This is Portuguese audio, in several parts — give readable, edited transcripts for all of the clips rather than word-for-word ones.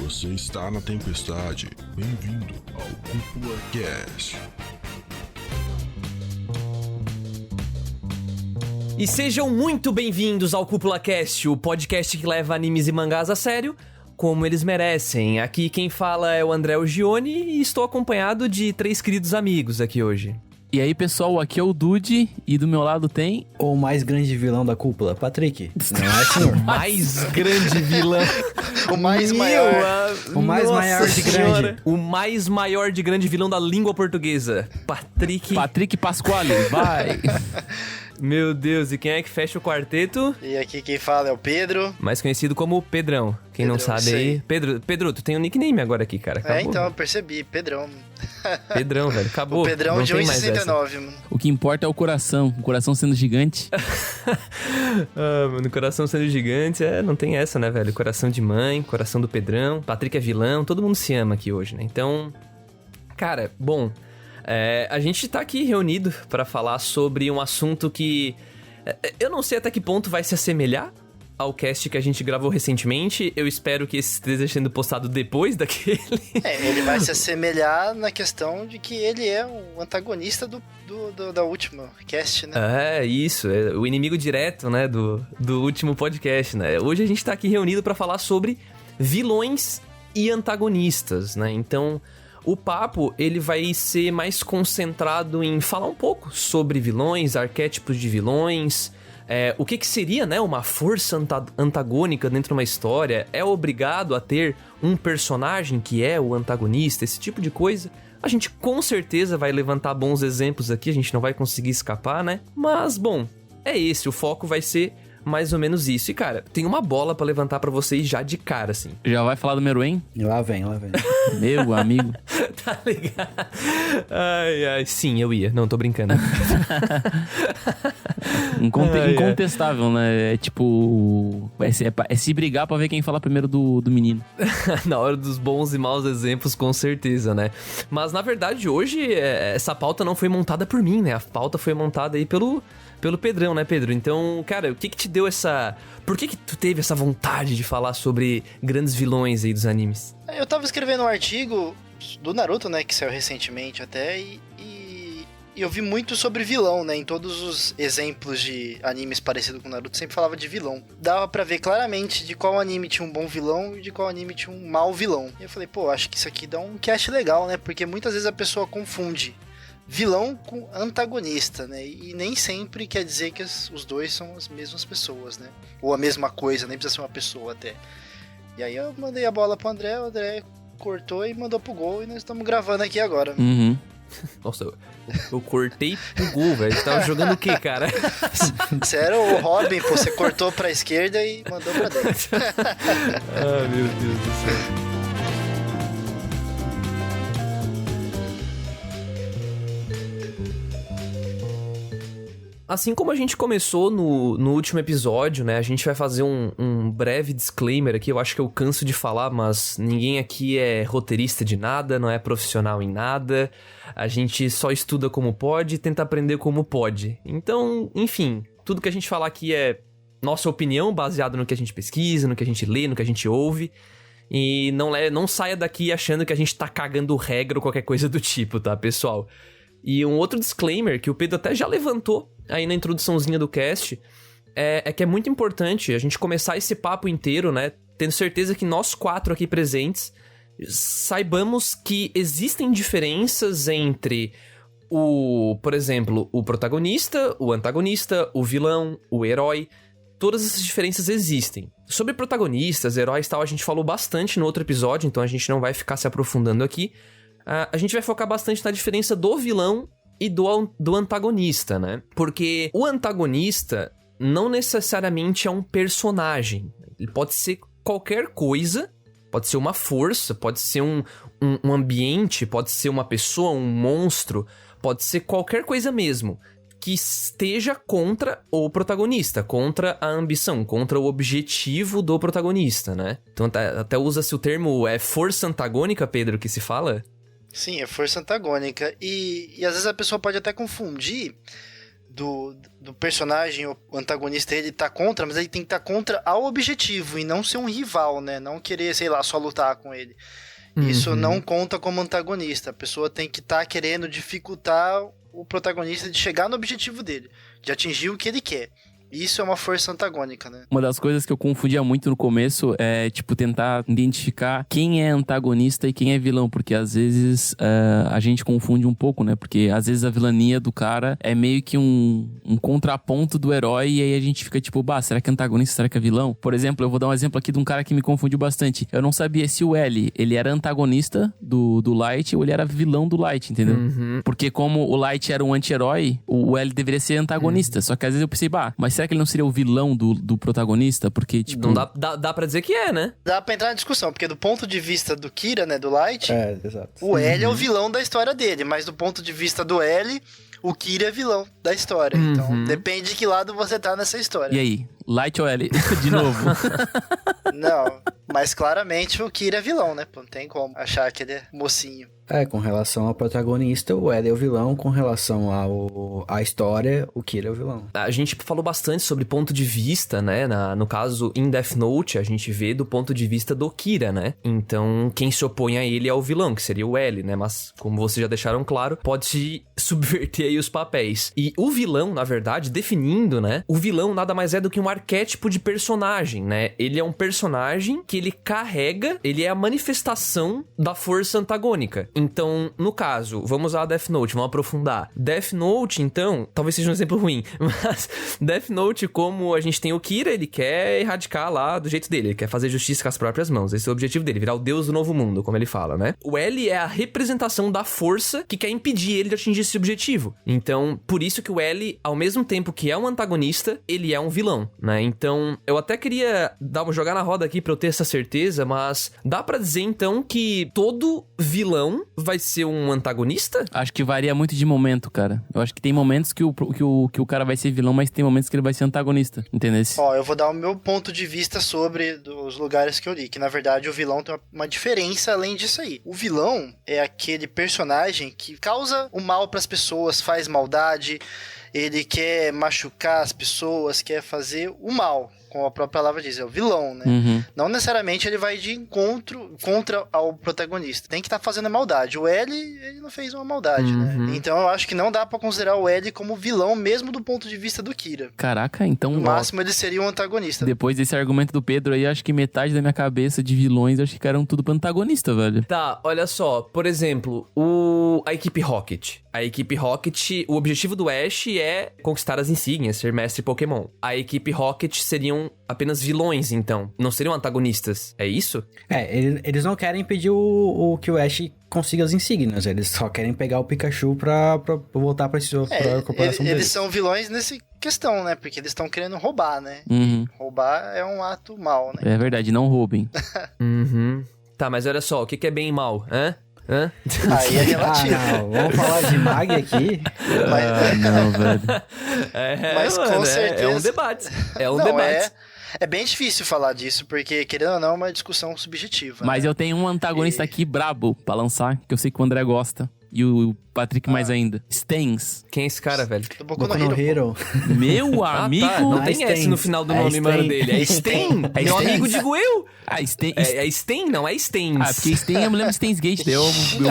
Você está na tempestade. Bem-vindo ao Cúpula Cast. E sejam muito bem-vindos ao Cúpula Cast, o podcast que leva animes e mangás a sério, como eles merecem. Aqui quem fala é o André Ogione e estou acompanhado de 3 queridos amigos aqui hoje. E aí, pessoal, aqui é o Dude e do meu lado tem... O mais grande vilão da cúpula, Patrick. Não é, senhor? O mais grande vilão. O mais maior. O mais maior de grande. O mais maior de grande vilão da língua portuguesa. Patrick Pasquale, vai. Meu Deus, e quem é que fecha o quarteto? E aqui quem fala é o Pedro. Mais conhecido como Pedrão. Quem Pedrão, não sabe isso aí... aí. Pedro, tu tem um nickname agora aqui, cara. Acabou. Então, eu percebi, Pedrão. Pedrão, velho, acabou. O Pedrão não de tem mais essa. 1,69, mano. O que importa é o coração sendo gigante. Mano, coração sendo gigante, não tem essa, né, velho? Coração de mãe, coração do Pedrão, Patrick é vilão, todo mundo se ama aqui hoje, né? Então, cara, bom, a gente tá aqui reunido pra falar sobre um assunto que eu não sei até que ponto vai se assemelhar ao cast que a gente gravou recentemente. Eu espero que esse esteja sendo postado depois daquele. Ele vai se assemelhar na questão de que ele é o antagonista da última cast, né? Isso, é o inimigo direto, né, do último podcast, né? Hoje a gente tá aqui reunido pra falar sobre vilões e antagonistas, né? Então, o papo, ele vai ser mais concentrado em falar um pouco sobre vilões, arquétipos de vilões, o que seria, né, uma força antagônica dentro de uma história. É obrigado a ter um personagem que é o antagonista, esse tipo de coisa. A gente com certeza vai levantar bons exemplos aqui, a gente não vai conseguir escapar, né? Mas, bom, o foco vai ser mais ou menos isso. E, cara, tem uma bola pra levantar pra vocês já de cara, assim. Já vai falar do Meruem? Lá vem. Meu amigo. Tá ligado? Ai, sim, eu ia. Não, tô brincando. Incontestável, né? É tipo... É se brigar pra ver quem fala primeiro do menino. Na hora dos bons e maus exemplos, com certeza, né? Mas, na verdade, hoje, essa pauta não foi montada por mim, né? A pauta foi montada aí pelo Pedrão, né, Pedro? Então, cara, o que te deu essa... Por que tu teve essa vontade de falar sobre grandes vilões aí dos animes? Eu tava escrevendo um artigo do Naruto, né, que saiu recentemente até, e eu vi muito sobre vilão, né, em todos os exemplos de animes parecidos com o Naruto, sempre falava de vilão. Dava pra ver claramente de qual anime tinha um bom vilão e de qual anime tinha um mau vilão. E eu falei, acho que isso aqui dá um cast legal, né, porque muitas vezes a pessoa confunde vilão com antagonista, né? E nem sempre quer dizer que os dois são as mesmas pessoas, né? Ou a mesma coisa, nem precisa ser uma pessoa até. E aí eu mandei a bola pro André, o André cortou e mandou pro gol, e nós estamos gravando aqui agora. Uhum. Nossa, eu cortei pro gol, velho. Você tava jogando o quê, cara? Você era o Robin, você cortou pra esquerda e mandou pra dentro. Meu Deus do céu. Assim como a gente começou no último episódio, né? A gente vai fazer um breve disclaimer aqui. Eu acho que eu canso de falar, mas ninguém aqui é roteirista de nada, não é profissional em nada. A gente só estuda como pode e tenta aprender como pode. Então, enfim, tudo que a gente falar aqui é nossa opinião, baseado no que a gente pesquisa, no que a gente lê, no que a gente ouve. E não saia daqui achando que a gente tá cagando regra ou qualquer coisa do tipo, tá, pessoal? E um outro disclaimer que o Pedro até já levantou aí na introduçãozinha do cast é que é muito importante a gente começar esse papo inteiro, né? Tendo certeza que nós 4 aqui presentes saibamos que existem diferenças entre por exemplo, o protagonista, o antagonista, o vilão, o herói. Todas essas diferenças existem. Sobre protagonistas, heróis e tal, a gente falou bastante no outro episódio, então a gente não vai ficar se aprofundando aqui. A gente vai focar bastante na diferença do vilão e do antagonista, né? Porque o antagonista não necessariamente é um personagem. Ele pode ser qualquer coisa, pode ser uma força, pode ser um ambiente, pode ser uma pessoa, um monstro, pode ser qualquer coisa mesmo que esteja contra o protagonista, contra a ambição, contra o objetivo do protagonista, né? Então até usa-se o termo força antagônica, Pedro, que se fala? Sim, é força antagônica. E às vezes a pessoa pode até confundir do personagem, o antagonista, ele tá contra, mas ele tem que estar contra ao objetivo e não ser um rival, né? Não querer, sei lá, só lutar com ele. Isso não conta como antagonista. A pessoa tem que estar querendo dificultar o protagonista de chegar no objetivo dele, de atingir o que ele quer. Isso é uma força antagônica, né? Uma das coisas que eu confundia muito no começo é, tipo, tentar identificar quem é antagonista e quem é vilão, porque às vezes a gente confunde um pouco, né? Porque às vezes a vilania do cara é meio que um contraponto do herói e aí a gente fica tipo, será que é antagonista, será que é vilão? Por exemplo, eu vou dar um exemplo aqui de um cara que me confundiu bastante. Eu não sabia se o L, ele era antagonista do Light ou ele era vilão do Light, entendeu? Porque como o Light era um anti-herói, o L deveria ser antagonista. Só que às vezes eu pensei, mas será que ele não seria o vilão do protagonista? Porque, tipo... Não dá pra dizer que é, né? Dá pra entrar na discussão, porque do ponto de vista do Kira, né, do Light, Exato. o L é o vilão da história dele, mas do ponto de vista do L, o Kira é vilão da história. Então, depende de que lado você tá nessa história. E aí? Light ou L? De novo. Não, mas claramente o Kira é vilão, né? Não tem como achar que ele é mocinho. Com relação ao protagonista, o L é o vilão. Com relação à história, o Kira é o vilão. A gente falou bastante sobre ponto de vista, né? No caso, em Death Note, a gente vê do ponto de vista do Kira, né? Então, quem se opõe a ele é o vilão, que seria o L, né? Mas, como vocês já deixaram claro, pode subverter aí os papéis. E o vilão, na verdade, definindo, né? O vilão nada mais é do que um arquétipo de personagem, né? Ele é um personagem que ele carrega, ele é a manifestação da força antagônica. Então, no caso, vamos usar Death Note, vamos aprofundar. Death Note, então, talvez seja um exemplo ruim, mas Death Note, como a gente tem o Kira, ele quer erradicar lá do jeito dele, ele quer fazer justiça com as próprias mãos, esse é o objetivo dele, virar o deus do novo mundo, como ele fala, né? O L é a representação da força que quer impedir ele de atingir esse objetivo. Então, por isso que o L, ao mesmo tempo que é um antagonista, ele é um vilão, né? Então, eu até queria jogar na roda aqui pra eu ter essa certeza, mas dá pra dizer, então, que todo vilão vai ser um antagonista? Acho que varia muito de momento, cara. Eu acho que tem momentos que o cara vai ser vilão, mas tem momentos que ele vai ser antagonista, entendeu? Eu vou dar o meu ponto de vista sobre os lugares que eu li, que na verdade o vilão tem uma diferença além disso aí. O vilão é aquele personagem que causa o mal pras pessoas, faz maldade, ele quer machucar as pessoas, quer fazer o mal. Como a própria palavra diz, é o vilão, né? Não necessariamente ele vai de encontro contra ao protagonista. Tem que estar fazendo a maldade. O L, ele não fez uma maldade, né? Então eu acho que não dá pra considerar o L como vilão, mesmo do ponto de vista do Kira. Caraca, então... No máximo ele seria um antagonista. Depois desse argumento do Pedro aí, acho que metade da minha cabeça de vilões, acho que eram tudo pro antagonista, velho. Tá, olha só. Por exemplo, a equipe Rocket. A equipe Rocket, o objetivo do Ash é conquistar as insígnias, ser mestre Pokémon. A equipe Rocket seriam apenas vilões, então. Não seriam antagonistas. É isso? Eles não querem impedir que o Ash consiga as insígnias. Eles só querem pegar o Pikachu pra voltar pra corporação deles. Eles são vilões nessa questão, né? Porque eles estão querendo roubar, né? Roubar é um ato mau, né? É verdade, não roubem. Tá, mas olha só, o que é bem e mal, hã? Aí é relativo. Não, vamos falar de Mag aqui? Não, velho. Mas mano, com certeza... É um debate. Não, é bem difícil falar disso, porque, querendo ou não, é uma discussão subjetiva. Mas né? eu tenho um antagonista aqui brabo pra lançar, que eu sei que o André gosta. E o Patrick mais ainda. Stens. Quem é esse cara, velho? Do Boku Boku no no Hero. Hero. Meu amigo... Tá, não tem Stens. S no final do nome, mano, dele. É Sten. É Meu Stens. amigo, digo eu. Stens... É Sten, não é Stens. porque Stens, eu me lembro de Stens Gate, daí eu confundo.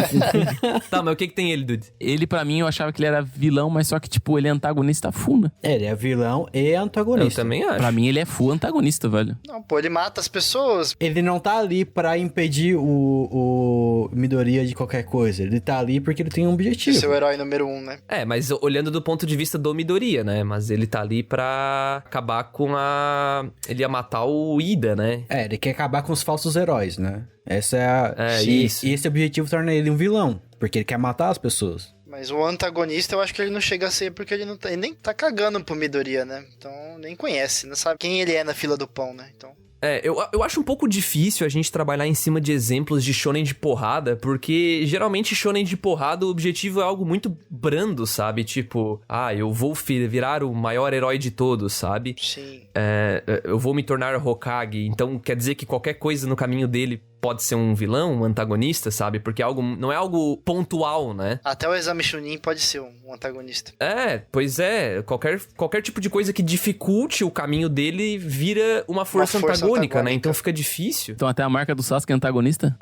Tá, mas o que tem ele, dude? Ele, pra mim, eu achava que ele era vilão, mas só que, tipo, ele é antagonista full, né? Ele é vilão e Eu antagonista. também acho. Pra mim, ele é full antagonista, velho. Não, pô, ele mata as pessoas. Ele não tá ali pra impedir o Midoriya de qualquer coisa. Ele tá ali porque ele tem um objetivo. Seu herói número 1, né? É, mas olhando do ponto de vista do Midoriya, né? Mas ele tá ali pra acabar com ele ia matar o Ida, né? Ele quer acabar com os falsos heróis, né? Essa é isso. E esse objetivo torna ele um vilão, porque ele quer matar as pessoas. Mas o antagonista, eu acho que ele não chega a ser porque ele nem tá cagando pro Midoriya, né? Então, nem conhece, não sabe quem ele é na fila do pão, né? Então... Eu acho um pouco difícil a gente trabalhar em cima de exemplos de shonen de porrada, porque geralmente shonen de porrada o objetivo é algo muito brando, sabe? Tipo, eu vou virar o maior herói de todos, sabe? Sim. Eu vou me tornar Hokage, então quer dizer que qualquer coisa no caminho dele pode ser um vilão, um antagonista, sabe? Porque não é algo pontual, né? Até o Exame Chunin pode ser um antagonista. Pois é. Qualquer tipo de coisa que dificulte o caminho dele vira uma força antagônica, né? Então fica difícil. Então até a marca do Sasuke é antagonista?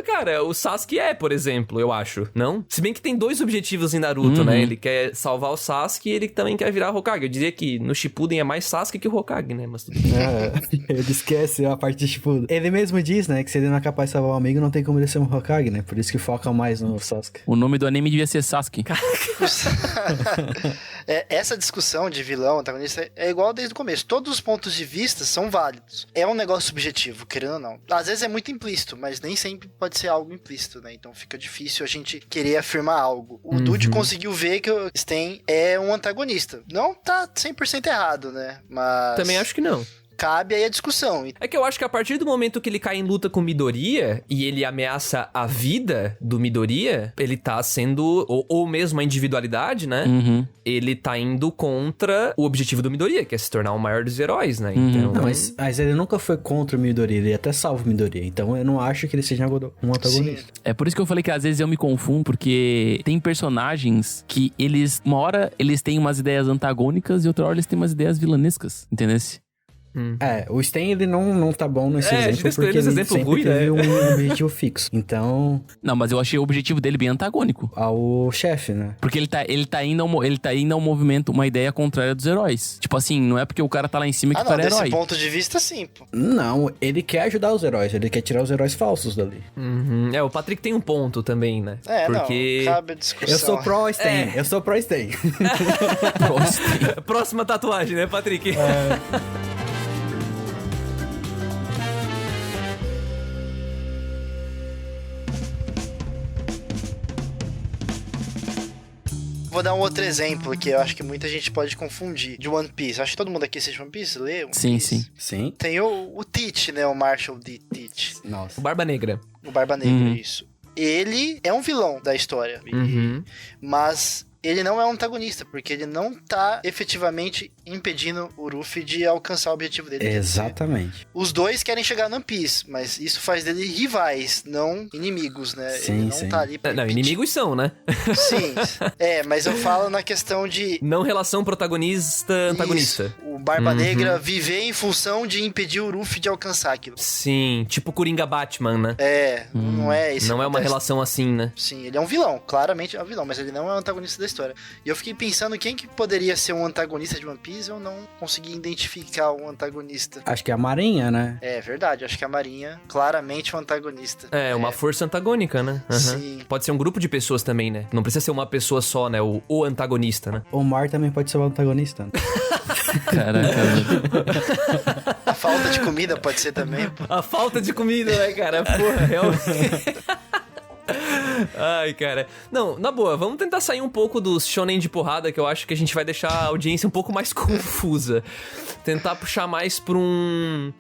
Cara, o Sasuke por exemplo, eu acho, não? Se bem que tem 2 objetivos em Naruto, né? Ele quer salvar o Sasuke e ele também quer virar Hokage. Eu diria que no Shippuden é mais Sasuke que o Hokage, né? Mas tudo bem. Ele esquece a parte de Shippuden. Ele mesmo diz, né, que se ele não é capaz de salvar um amigo, não tem como ele ser um Hokage, né? Por isso que focam mais no Sasuke. O nome do anime devia ser Sasuke. Essa discussão de vilão, antagonista, é igual desde o começo. Todos os pontos de vista são válidos. É um negócio subjetivo, querendo ou não. Às vezes é muito implícito, mas nem sempre pode ser algo implícito, né? Então fica difícil a gente querer afirmar algo. O Dude conseguiu ver que o Sten é um antagonista. Não tá 100% errado, né? Mas... Também acho que não. Cabe aí a discussão. É que eu acho que a partir do momento que ele cai em luta com o Midoriya e ele ameaça a vida do Midoriya, ele tá sendo, ou mesmo a individualidade, né? Ele tá indo contra o objetivo do Midoriya, que é se tornar o maior dos heróis, né? Então... Não, mas ele nunca foi contra o Midoriya, ele até salva o Midoriya. Então eu não acho que ele seja um antagonista. Sim. É por isso que eu falei que às vezes eu me confundo, porque tem personagens que uma hora eles têm umas ideias antagônicas e outra hora eles têm umas ideias vilanescas, entendeu? O Sten, ele não tá bom nesse exemplo, porque ele exemplo sempre ruim, teve um objetivo fixo. Então... Não, mas eu achei o objetivo dele bem antagônico. Ao chefe, né? Porque ele tá indo ao movimento, uma ideia contrária dos heróis. Tipo assim, não é porque o cara tá lá em cima que o cara é herói. Desse ponto de vista, sim, pô. Não, ele quer ajudar os heróis, ele quer tirar os heróis falsos dali. O Patrick tem um ponto também, né? Porque... não, cabe a discussão. Eu sou pró-Sten, eu sou pró-Sten. Próxima tatuagem, né, Patrick? Vou dar um outro exemplo que eu acho que muita gente pode confundir. De One Piece. Acho que todo mundo aqui assiste One Piece, lê One Piece. Sim. Tem o Teach, né? O Marshall D. Teach. Nossa. O Barba Negra. O Barba Negra, isso. Ele é um vilão da história. Mas... ele não é um antagonista, porque ele não tá efetivamente impedindo o Luffy de alcançar o objetivo dele. Exatamente. Os dois querem chegar no One Piece, mas isso faz dele rivais, não inimigos, né? Sim, ele não tá ali pra impedir. Inimigos são, né? Sim. Mas eu falo na questão de... não relação protagonista-antagonista. Isso. O Barba Negra viver em função de impedir o Luffy de alcançar aquilo. Sim, tipo Coringa Batman, né? Não é isso. Não é uma relação assim, né? Sim, ele é um vilão, claramente é um vilão, mas ele não é um antagonista da história. E eu fiquei pensando quem que poderia ser um antagonista de One Piece, eu não consegui identificar um antagonista. Acho que é a Marinha, né? É verdade, acho que a Marinha claramente é um antagonista. Uma força antagônica, né? Sim. Pode ser um grupo de pessoas também, né? Não precisa ser uma pessoa só, né? O antagonista, né? O Mar também pode ser o antagonista. Né? Caraca. A falta de comida pode ser também, pô. A falta de comida, né, cara? Porra, realmente... Ai, cara. Não, na boa, vamos tentar sair um pouco dos shonen de porrada, que eu acho que a gente vai deixar a audiência um pouco mais confusa. Tentar puxar mais pra um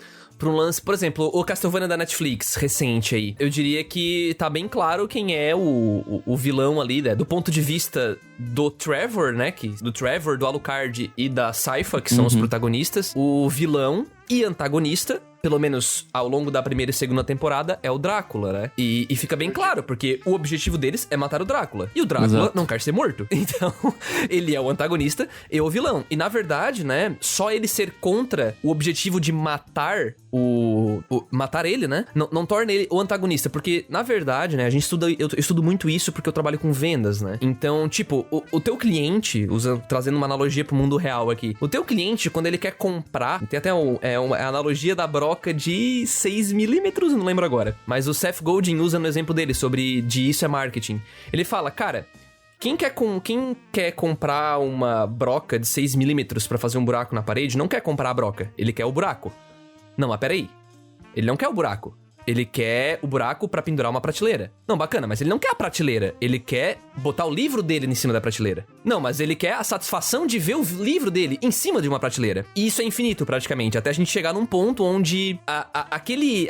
lance, por exemplo, o Castlevania da Netflix, recente aí. Eu diria que tá bem claro quem é o vilão ali, né? Do ponto de vista do Trevor, né? Do Trevor, do Alucard e da Sypha, que são os protagonistas. O vilão e antagonista, pelo menos ao longo da primeira e segunda temporada, é o Drácula, né? E fica bem claro, porque o objetivo deles é matar o Drácula. E o Drácula não quer ser morto. Então, ele é o antagonista e o vilão. E, na verdade, né, só ele ser contra o objetivo de matar matar ele, né? Não torna ele o antagonista. Porque, na verdade, né, eu estudo muito isso porque eu trabalho com vendas, né? Então, tipo, o teu cliente, trazendo uma analogia pro mundo real aqui, o teu cliente, quando ele quer comprar, tem até uma analogia da broca de 6mm, não lembro agora, mas o Seth Godin usa no exemplo dele sobre de isso é marketing. Ele fala, cara, quem quer comprar uma broca de 6mm pra fazer um buraco na parede, não quer comprar a broca, ele quer o buraco. Não, mas peraí, ele não quer o buraco. Ele quer o buraco pra pendurar uma prateleira. Não, bacana, mas ele não quer a prateleira. Ele quer botar o livro dele em cima da prateleira. Não, mas ele quer a satisfação de ver o livro dele em cima de uma prateleira. E isso é infinito, praticamente. Até a gente chegar num ponto onde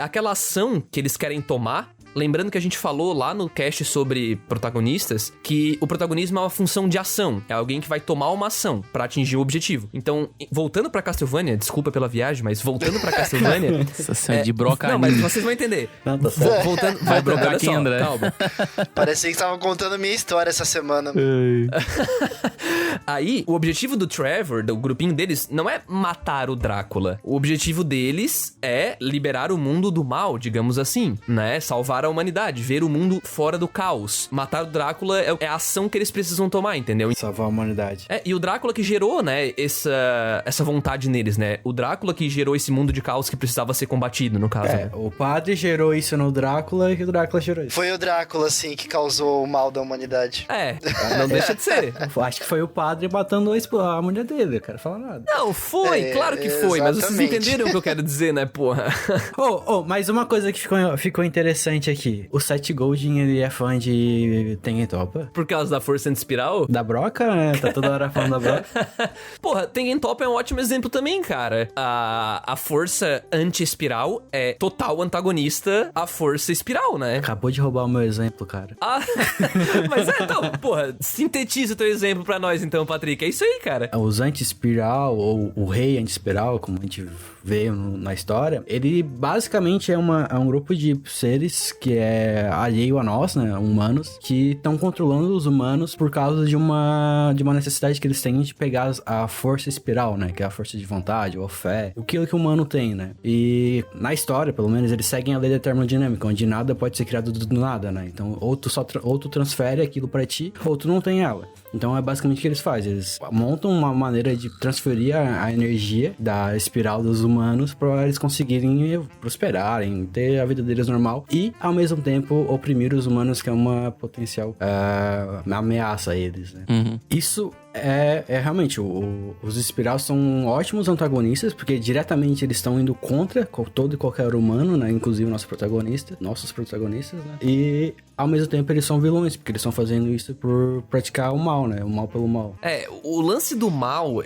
aquela ação que eles querem tomar lembrando que a gente falou lá no cast sobre protagonistas, que o protagonismo é uma função de ação. É alguém que vai tomar uma ação pra atingir o objetivo. Então, voltando pra Castlevania, desculpa pela viagem, mas voltando pra Castlevania... Essa de broca. Não, mas vocês vão entender. Não, tá certo. Vai brocar olha quem, só, André? calma. Parecia que estavam contando a minha história essa semana. Aí, o objetivo do Trevor, do grupinho deles, não é matar o Drácula. O objetivo deles é liberar o mundo do mal, digamos assim, né? Salvar a humanidade, ver o mundo fora do caos. Matar o Drácula é a ação que eles precisam tomar, entendeu? Salvar a humanidade. E o Drácula que gerou, né, essa vontade neles, né? O Drácula que gerou esse mundo de caos que precisava ser combatido, no caso. né? O padre gerou isso no Drácula e o Drácula gerou isso. Foi o Drácula, assim, que causou o mal da humanidade. Não deixa de ser. Acho que foi o padre matando a mulher dele, eu quero falar nada. Não, foi, claro que foi, mas vocês exatamente. entenderam o que eu quero dizer, né, porra? Mas uma coisa que ficou interessante aqui. O Seth Godin, ele é fã de Tengen Toppa? Por causa da força anti-espiral? Da Broca, né? Tá toda hora falando da Broca. Porra, Tengen Toppa é um ótimo exemplo também, cara. A força anti-espiral é total antagonista à força espiral, né? Acabou de roubar o meu exemplo, cara. Mas então, porra, sintetiza o teu exemplo pra nós então, Patrick. É isso aí, cara. Os anti-espiral, ou o rei anti-espiral, como a gente vê na história, ele basicamente é um grupo de seres que é alheio a nós, né, humanos, que estão controlando os humanos por causa de uma necessidade que eles têm de pegar a força espiral, né, que é a força de vontade, ou fé, aquilo que o humano tem, né. E na história, pelo menos, eles seguem a lei da termodinâmica, onde nada pode ser criado do nada, né. Então, ou tu transfere aquilo pra ti, ou tu não tem ela. Então é basicamente o que eles fazem. Eles montam uma maneira de transferir a energia da espiral dos humanos para eles conseguirem prosperarem, ter a vida deles normal e, ao mesmo tempo, oprimir os humanos, que é uma potencial ameaça a eles, né? Uhum. Isso é realmente, os espiral são ótimos antagonistas, porque diretamente eles estão indo contra todo e qualquer humano, né? Inclusive nossos protagonistas, né? E, ao mesmo tempo, eles são vilões, porque eles estão fazendo isso por praticar o mal, né? O mal pelo mal. O lance do mal,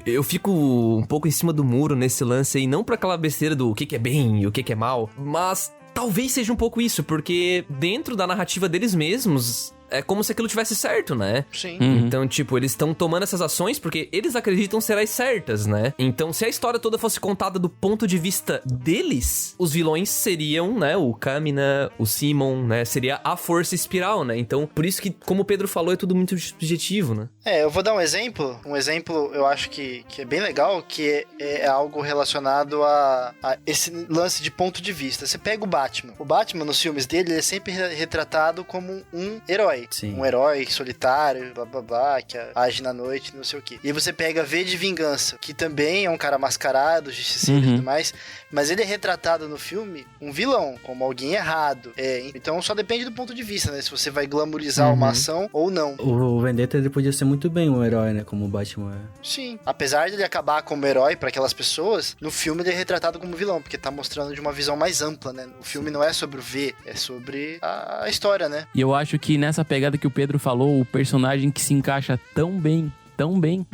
eu fico um pouco em cima do muro nesse lance aí, não pra aquela besteira do o que é bem e o que é mal, mas talvez seja um pouco isso, porque dentro da narrativa deles mesmos, é como se aquilo tivesse certo, né? Sim. Uhum. Então, tipo, eles estão tomando essas ações porque eles acreditam ser as certas, né? Então, se a história toda fosse contada do ponto de vista deles, os vilões seriam, né? O Kamina, o Simon, né? Seria a força espiral, né? Então, por isso que, como o Pedro falou, é tudo muito subjetivo, né? Eu vou dar um exemplo. Um exemplo, eu acho que é bem legal, que é algo relacionado a esse lance de ponto de vista. Você pega o Batman. O Batman, nos filmes dele, ele é sempre retratado como um herói. Sim. Um herói solitário, blá blá blá, que age na noite, não sei o quê. E você pega V de Vingança, que também é um cara mascarado, justiceiro e tudo mais, mas ele é retratado no filme um vilão, como alguém errado. Então só depende do ponto de vista, né? Se você vai glamorizar uma ação ou não. O Vendetta, ele podia ser muito bem um herói, né? Como o Batman é. Sim. Apesar de ele acabar como herói pra aquelas pessoas, no filme ele é retratado como vilão, porque tá mostrando de uma visão mais ampla, né? O filme não é sobre o V, é sobre a história, né? E eu acho que nessa pegada que o Pedro falou, o personagem que se encaixa tão bem,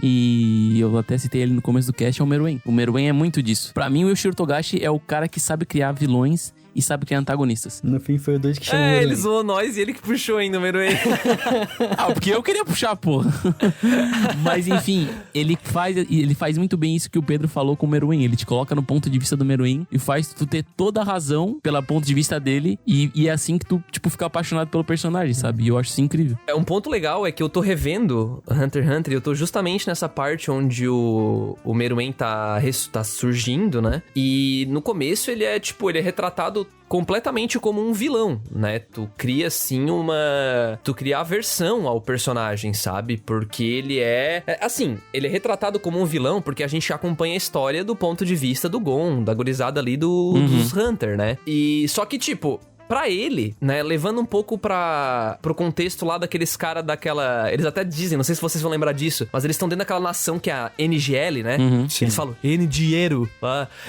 e eu até citei ele no começo do cast, é o Meruem. O Meruem é muito disso. Pra mim, o Yoshiro Togashi é o cara que sabe criar vilões e sabe criar antagonistas. No fim, foi o dois que chamou Ele zoou nós e ele que puxou ainda o Meruem. Porque eu queria puxar, porra. Mas, enfim, ele faz muito bem isso que o Pedro falou com o Meruem. Ele te coloca no ponto de vista do Meruem e faz tu ter toda a razão pelo ponto de vista dele. E é assim que tu, tipo, fica apaixonado pelo personagem, sabe? E eu acho isso incrível. Um ponto legal é que eu tô revendo Hunter x Hunter e eu tô justamente nessa parte onde o Meruem tá surgindo, né? E no começo ele é retratado completamente como um vilão, né? Tu cria, assim, Tu cria aversão ao personagem, sabe? Porque ele ele é retratado como um vilão porque a gente acompanha a história do ponto de vista do Gon, da gurizada ali dos Hunter, né? E só que, pra ele, né, levando um pouco pro contexto lá daqueles caras daquela... Eles até dizem, não sei se vocês vão lembrar disso, mas eles estão dentro daquela nação que é a NGL, né? Eles falam, N-dinheiro.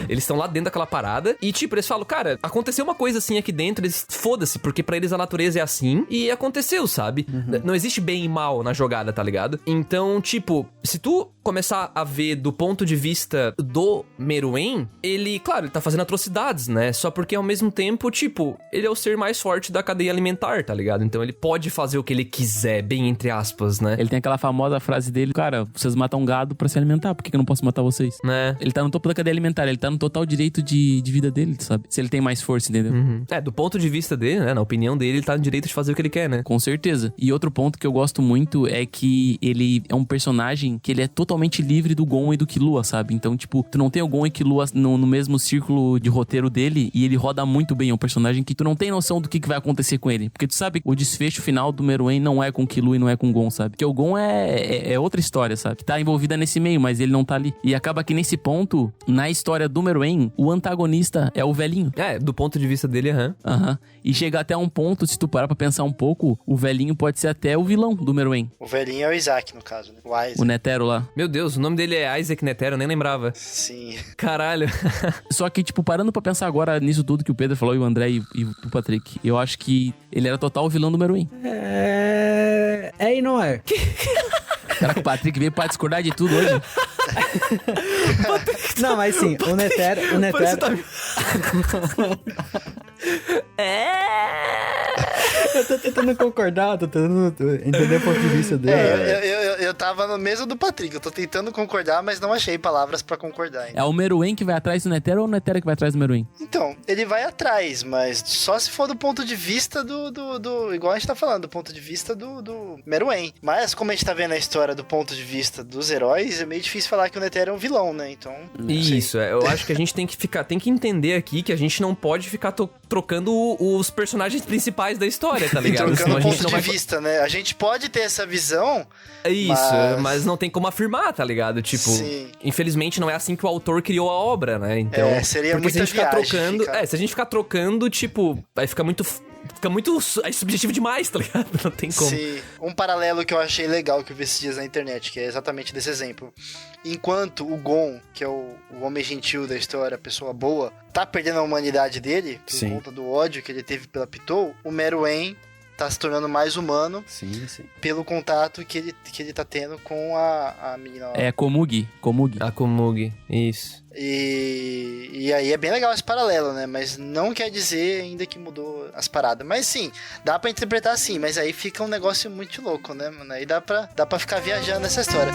Eles estão lá dentro daquela parada e, eles falam, cara, aconteceu uma coisa assim aqui dentro, eles foda-se, porque pra eles a natureza é assim e aconteceu, sabe? Não existe bem e mal na jogada, tá ligado? Então, se tu começar a ver do ponto de vista do Meruem, ele, claro, ele tá fazendo atrocidades, né? Só porque ao mesmo tempo, ele ele é o ser mais forte da cadeia alimentar, tá ligado? Então ele pode fazer o que ele quiser, bem entre aspas, né? Ele tem aquela famosa frase dele, cara, vocês matam gado pra se alimentar, por que eu não posso matar vocês? Né? Ele tá no topo da cadeia alimentar, ele tá no total direito de vida dele, sabe? Se ele tem mais força, entendeu? Do ponto de vista dele, né? Na opinião dele, ele tá no direito de fazer o que ele quer, né? Com certeza. E outro ponto que eu gosto muito é que ele é um personagem que ele é totalmente livre do Gon e do Killua, sabe? Então, tipo, tu não tem o Gon e Killua no mesmo círculo de roteiro dele e ele roda muito bem. É um personagem que tu não tem noção do que vai acontecer com ele. Porque tu sabe, o desfecho final do Meruem não é com o Killua e não é com o Gon, sabe? Porque o Gon é outra história, sabe? Que tá envolvida nesse meio, mas ele não tá ali. E acaba que nesse ponto, na história do Meruem, o antagonista é o velhinho. Do ponto de vista dele, E chega até um ponto, se tu parar pra pensar um pouco, o velhinho pode ser até o vilão do Meruem. O velhinho é o Isaac, no caso, né? O Isaac. O Netero lá. Meu Deus, o nome dele é Isaac Netero, eu nem lembrava. Sim. Caralho. Só que, tipo, parando pra pensar agora nisso tudo que o Pedro falou, e o André e o Patrick, eu acho que ele era total o vilão do Meruem. E não é. Caraca, o Patrick veio pra discordar de tudo hoje. Não, mas sim, o Netero... Eu tô tentando concordar, tô tentando entender o ponto de vista dele. Eu tava no mesmo do Patrick, eu tô tentando concordar, mas não achei palavras pra concordar ainda. É o Meruem que vai atrás do Netero ou o Netero que vai atrás do Meruem? Então, ele vai atrás, mas só se for do ponto de vista do igual a gente tá falando, do ponto de vista do Meruem. Mas como a gente tá vendo a história do ponto de vista dos heróis, é meio difícil falar que o Netero é um vilão, né? Então, Isso, eu acho que a gente tem que entender aqui que a gente não pode ficar trocando os personagens principais da história, tá ligado? Trocando Senão a gente ponto de vista, né? A gente pode ter essa visão. Isso, mas não tem como afirmar, tá ligado? Tipo, Sim. Infelizmente não é assim que o autor criou a obra, né? Então, seria porque se a gente muita ficar viagem, trocando, se a gente ficar trocando, tipo, aí fica muito subjetivo demais, tá ligado? Não tem como. Sim. Um paralelo que eu achei legal que eu vi esses dias na internet, que é exatamente desse exemplo. Enquanto o Gon, que é o homem gentil da história, a pessoa boa, tá perdendo a humanidade dele, por conta do ódio que ele teve pela Pitou, o Meruem tá se tornando mais humano. Sim. Pelo contato que ele tá tendo com a menina. É Komugi. A Komugi, isso. E aí é bem legal esse paralelo, né? Mas não quer dizer ainda que mudou as paradas. Mas sim, dá pra interpretar assim, mas aí fica um negócio muito louco, né, mano? Aí dá pra ficar viajando nessa história.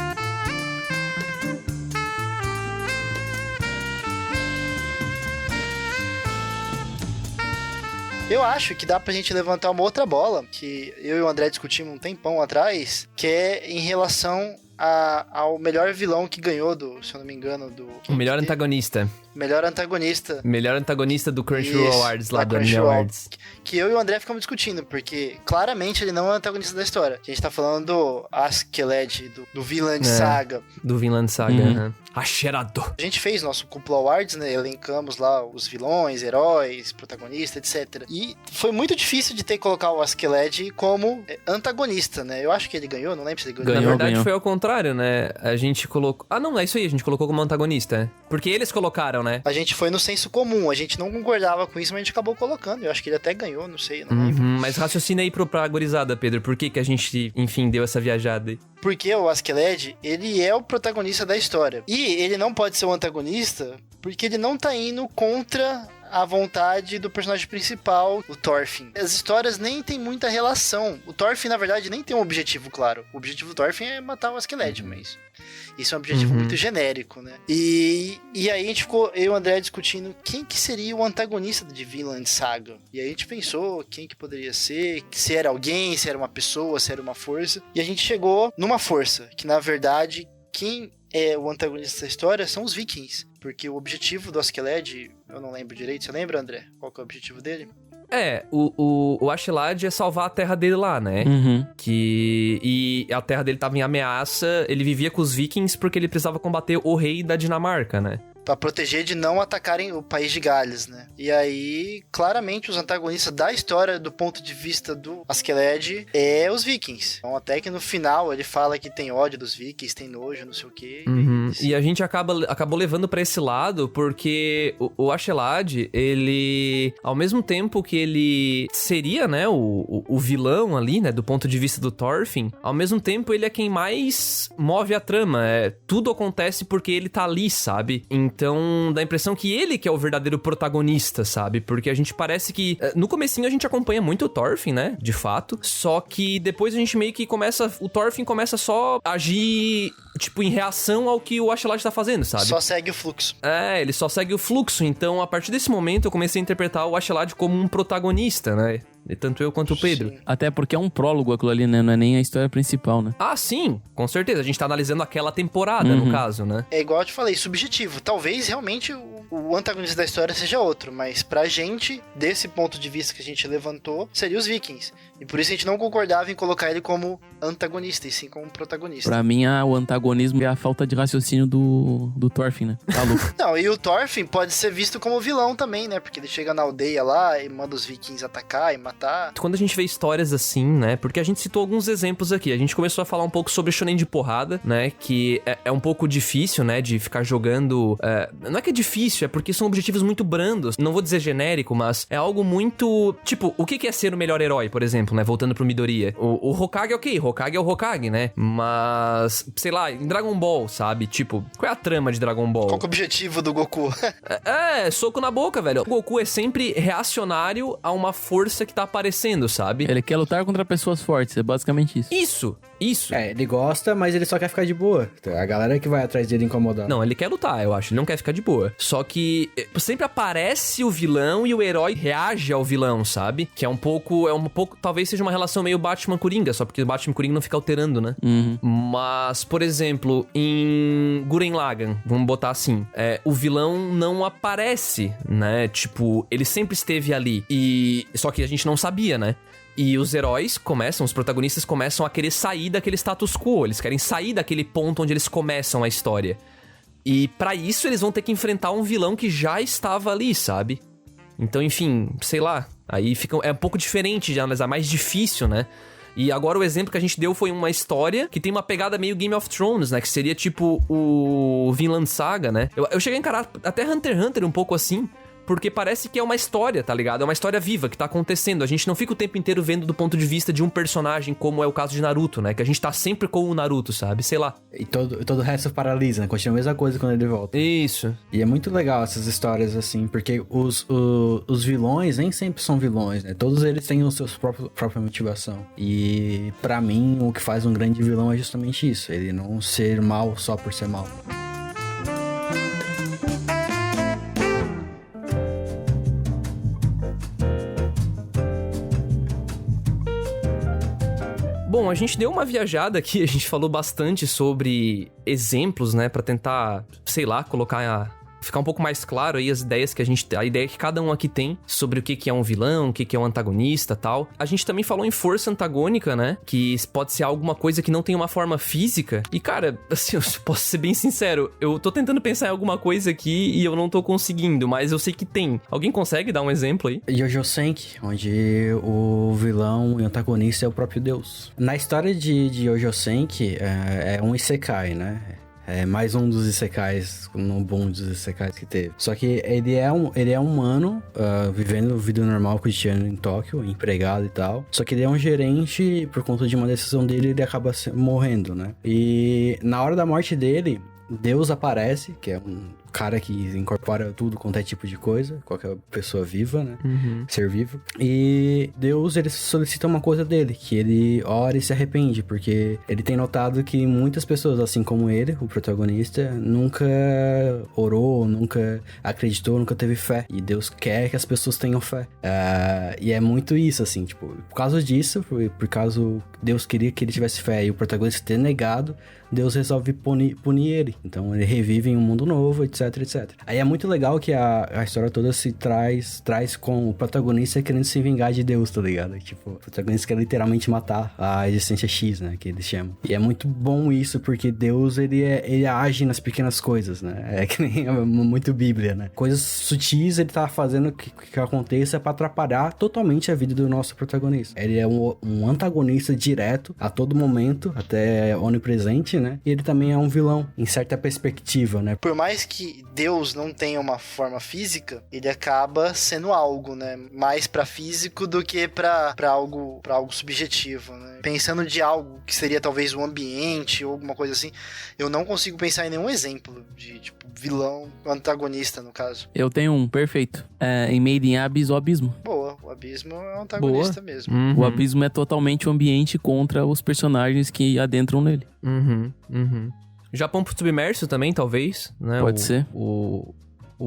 Eu acho que dá pra gente levantar uma outra bola, que eu e o André discutimos um tempão atrás, que é em relação ao melhor vilão que ganhou se eu não me engano, o melhor antagonista. Melhor antagonista. Melhor antagonista do Crunchyroll Awards, lá do Anime Awards. Que eu e o André ficamos discutindo, porque claramente ele não é o antagonista da história. A gente tá falando do Askeladd, do Vinland Saga. Do Vinland Saga, Acherado. A gente fez nosso Cúpula Awards, né? Elencamos lá os vilões, heróis, protagonistas, etc. E foi muito difícil de ter que colocar o Askeladd como antagonista, né? Eu acho que ele ganhou, não lembro se ele ganhou. Na verdade foi ao contrário, né? A gente colocou... não, é isso aí, a gente colocou como antagonista. Porque eles colocaram, né? A gente foi no senso comum, a gente não concordava com isso, mas a gente acabou colocando. Eu acho que ele até ganhou, não sei, não lembro. Mas raciocina aí pra gurizada, Pedro. Por que a gente, enfim, deu essa viajada aí? Porque o Askeladd, ele é o protagonista da história. E ele não pode ser o antagonista porque ele não tá indo contra a vontade do personagem principal, o Thorfinn. As histórias nem tem muita relação. O Thorfinn, na verdade, nem tem um objetivo claro. O objetivo do Thorfinn é matar o Askeladd, mas isso é um objetivo muito genérico, né? E aí a gente ficou, eu e o André, discutindo quem que seria o antagonista de Vinland Saga. E aí a gente pensou quem que poderia ser, se era alguém, se era uma pessoa, se era uma força. E a gente chegou numa força, que na verdade, quem é o antagonista da história são os vikings. Porque o objetivo do Askeladd, eu não lembro direito. Você lembra, André? Qual que é o objetivo dele? O Askeladd é salvar a terra dele lá, né? E a terra dele tava em ameaça. Ele vivia com os vikings porque ele precisava combater o rei da Dinamarca, né? Pra proteger de não atacarem o país de Gales, né? E aí, claramente, os antagonistas da história, do ponto de vista do Askeladd, é os vikings. Então, até que no final, ele fala que tem ódio dos vikings, tem nojo, não sei o quê. E a gente acabou levando pra esse lado, porque o Askeladd, ele... Ao mesmo tempo que ele seria, né, o vilão ali, né, do ponto de vista do Thorfinn, ao mesmo tempo ele é quem mais move a trama. Tudo acontece porque ele tá ali, sabe? Então, dá a impressão que ele que é o verdadeiro protagonista, sabe? Porque a gente parece que... No comecinho a gente acompanha muito o Thorfinn, né? De fato. Só que depois a gente meio que começa... O Thorfinn começa só a agir, tipo, em reação ao que o Askeladd tá fazendo, sabe? Só segue o fluxo. Ele só segue o fluxo. Então, a partir desse momento, eu comecei a interpretar o Askeladd como um protagonista, né? E tanto eu quanto o Pedro. Sim. Até porque é um prólogo aquilo ali, né? Não é nem a história principal, né? Ah, sim, com certeza. A gente tá analisando aquela temporada, no caso, né? É igual eu te falei, subjetivo. Talvez realmente o antagonista da história seja outro, mas pra gente, desse ponto de vista que a gente levantou, seria os Vikings. E por isso a gente não concordava em colocar ele como antagonista, e sim como protagonista. Pra mim, o antagonismo é a falta de raciocínio do Thorfinn, né? Tá louco. Não, e o Thorfinn pode ser visto como vilão também, né? Porque ele chega na aldeia lá e manda os Vikings atacar e matar. Quando a gente vê histórias assim, né? Porque a gente citou alguns exemplos aqui. A gente começou a falar um pouco sobre shonen de porrada, né? Que é um pouco difícil, né? De ficar jogando... Não é que é difícil, é porque são objetivos muito brandos. Não vou dizer genérico, mas é algo muito... Tipo, o que é ser o melhor herói, por exemplo, né? Voltando pro Midoriya. O Hokage é ok, Hokage é o Hokage, né? Mas, sei lá, em Dragon Ball, sabe? Tipo, qual é a trama de Dragon Ball? Qual que é o objetivo do Goku? Soco na boca, velho. O Goku é sempre reacionário a uma força que tá aparecendo, sabe? Ele quer lutar contra pessoas fortes, é basicamente isso. Isso. Ele gosta, mas ele só quer ficar de boa. A galera que vai atrás dele incomodar. Não, ele quer lutar, eu acho. Ele não quer ficar de boa. Só que sempre aparece o vilão e o herói reage ao vilão, sabe? Que é um pouco... Talvez seja uma relação meio Batman-Coringa, só porque o Batman-Coringa não fica alterando, né? Mas, por exemplo, em Gurren Lagann, vamos botar assim, o vilão não aparece, né? Tipo, ele sempre esteve ali. Só que a gente não sabia, né? E os heróis os protagonistas começam a querer sair daquele status quo. Eles querem sair daquele ponto onde eles começam a história. E pra isso eles vão ter que enfrentar um vilão que já estava ali, sabe? Então, enfim, sei lá. Aí é um pouco diferente de analisar, mais difícil, né? E agora o exemplo que a gente deu foi uma história que tem uma pegada meio Game of Thrones, né? Que seria tipo o Vinland Saga, né? Eu cheguei a encarar até Hunter x Hunter um pouco assim, porque parece que é uma história, tá ligado? É uma história viva que tá acontecendo. A gente não fica o tempo inteiro vendo do ponto de vista de um personagem, como é o caso de Naruto, né? Que a gente tá sempre com o Naruto, sabe? Sei lá. E todo o resto paralisa, né? Continua a mesma coisa quando ele volta. Isso. E é muito legal essas histórias, assim, porque os vilões nem sempre são vilões, né? Todos eles têm os seus própria motivação. E pra mim, o que faz um grande vilão é justamente isso. Ele não ser mal só por ser mal. Bom, a gente deu uma viajada aqui, a gente falou bastante sobre exemplos, né, pra tentar, sei lá, ficar um pouco mais claro aí as ideias a ideia que cada um aqui tem sobre o que é um vilão, o que é um antagonista, tal. A gente também falou em força antagônica, né, que pode ser alguma coisa que não tem uma forma física. E, cara, assim, eu posso ser bem sincero, eu tô tentando pensar em alguma coisa aqui e eu não tô conseguindo, mas eu sei que tem. Alguém consegue dar um exemplo aí? Jojo Senki, onde o vilão e antagonista é o próprio Deus. Na história de Jojo Senki, é um isekai, né? É mais um dos isekais, no boom dos isekais que teve. Só que ele é um humano, vivendo vida normal, cotidiano em Tóquio, empregado e tal. Só que ele é um gerente e por conta de uma decisão dele, ele acaba morrendo, né? E na hora da morte dele, Deus aparece, que é um cara que incorpora tudo quanto é tipo de coisa, qualquer pessoa viva, né? Ser vivo. E Deus, ele solicita uma coisa dele, que ele ora e se arrepende, porque ele tem notado que muitas pessoas, assim como ele, o protagonista, nunca orou, nunca acreditou, nunca teve fé. E Deus quer que as pessoas tenham fé. E é muito isso, assim, tipo, por causa disso, por causa Deus queria que ele tivesse fé e o protagonista ter negado, Deus resolve punir ele. Então ele revive em um mundo novo, etc, etc. Aí é muito legal que a história toda se traz com o protagonista querendo se vingar de Deus, tá ligado? Tipo, o protagonista quer literalmente matar a existência X, né? Que eles chamam. E é muito bom isso, porque Deus, ele age nas pequenas coisas, né? É que nem muito Bíblia, né? Coisas sutis ele tá fazendo que aconteça pra atrapalhar totalmente a vida do nosso protagonista. Ele é um antagonista direto a todo momento, até onipresente, né? E ele também é um vilão, em certa perspectiva, né? Por mais que que Deus não tenha uma forma física, ele acaba sendo algo, né? Mais pra físico do que pra algo subjetivo, né? Pensando de algo que seria talvez o ambiente ou alguma coisa assim, eu não consigo pensar em nenhum exemplo de, tipo, vilão, antagonista, no caso. Eu tenho um, perfeito. Em Made in Abyss, o Abismo. Boa, o Abismo é um antagonista mesmo. Uhum. O Abismo é totalmente o ambiente contra os personagens que adentram nele. Japão submerso também, talvez, né? Pode ser. O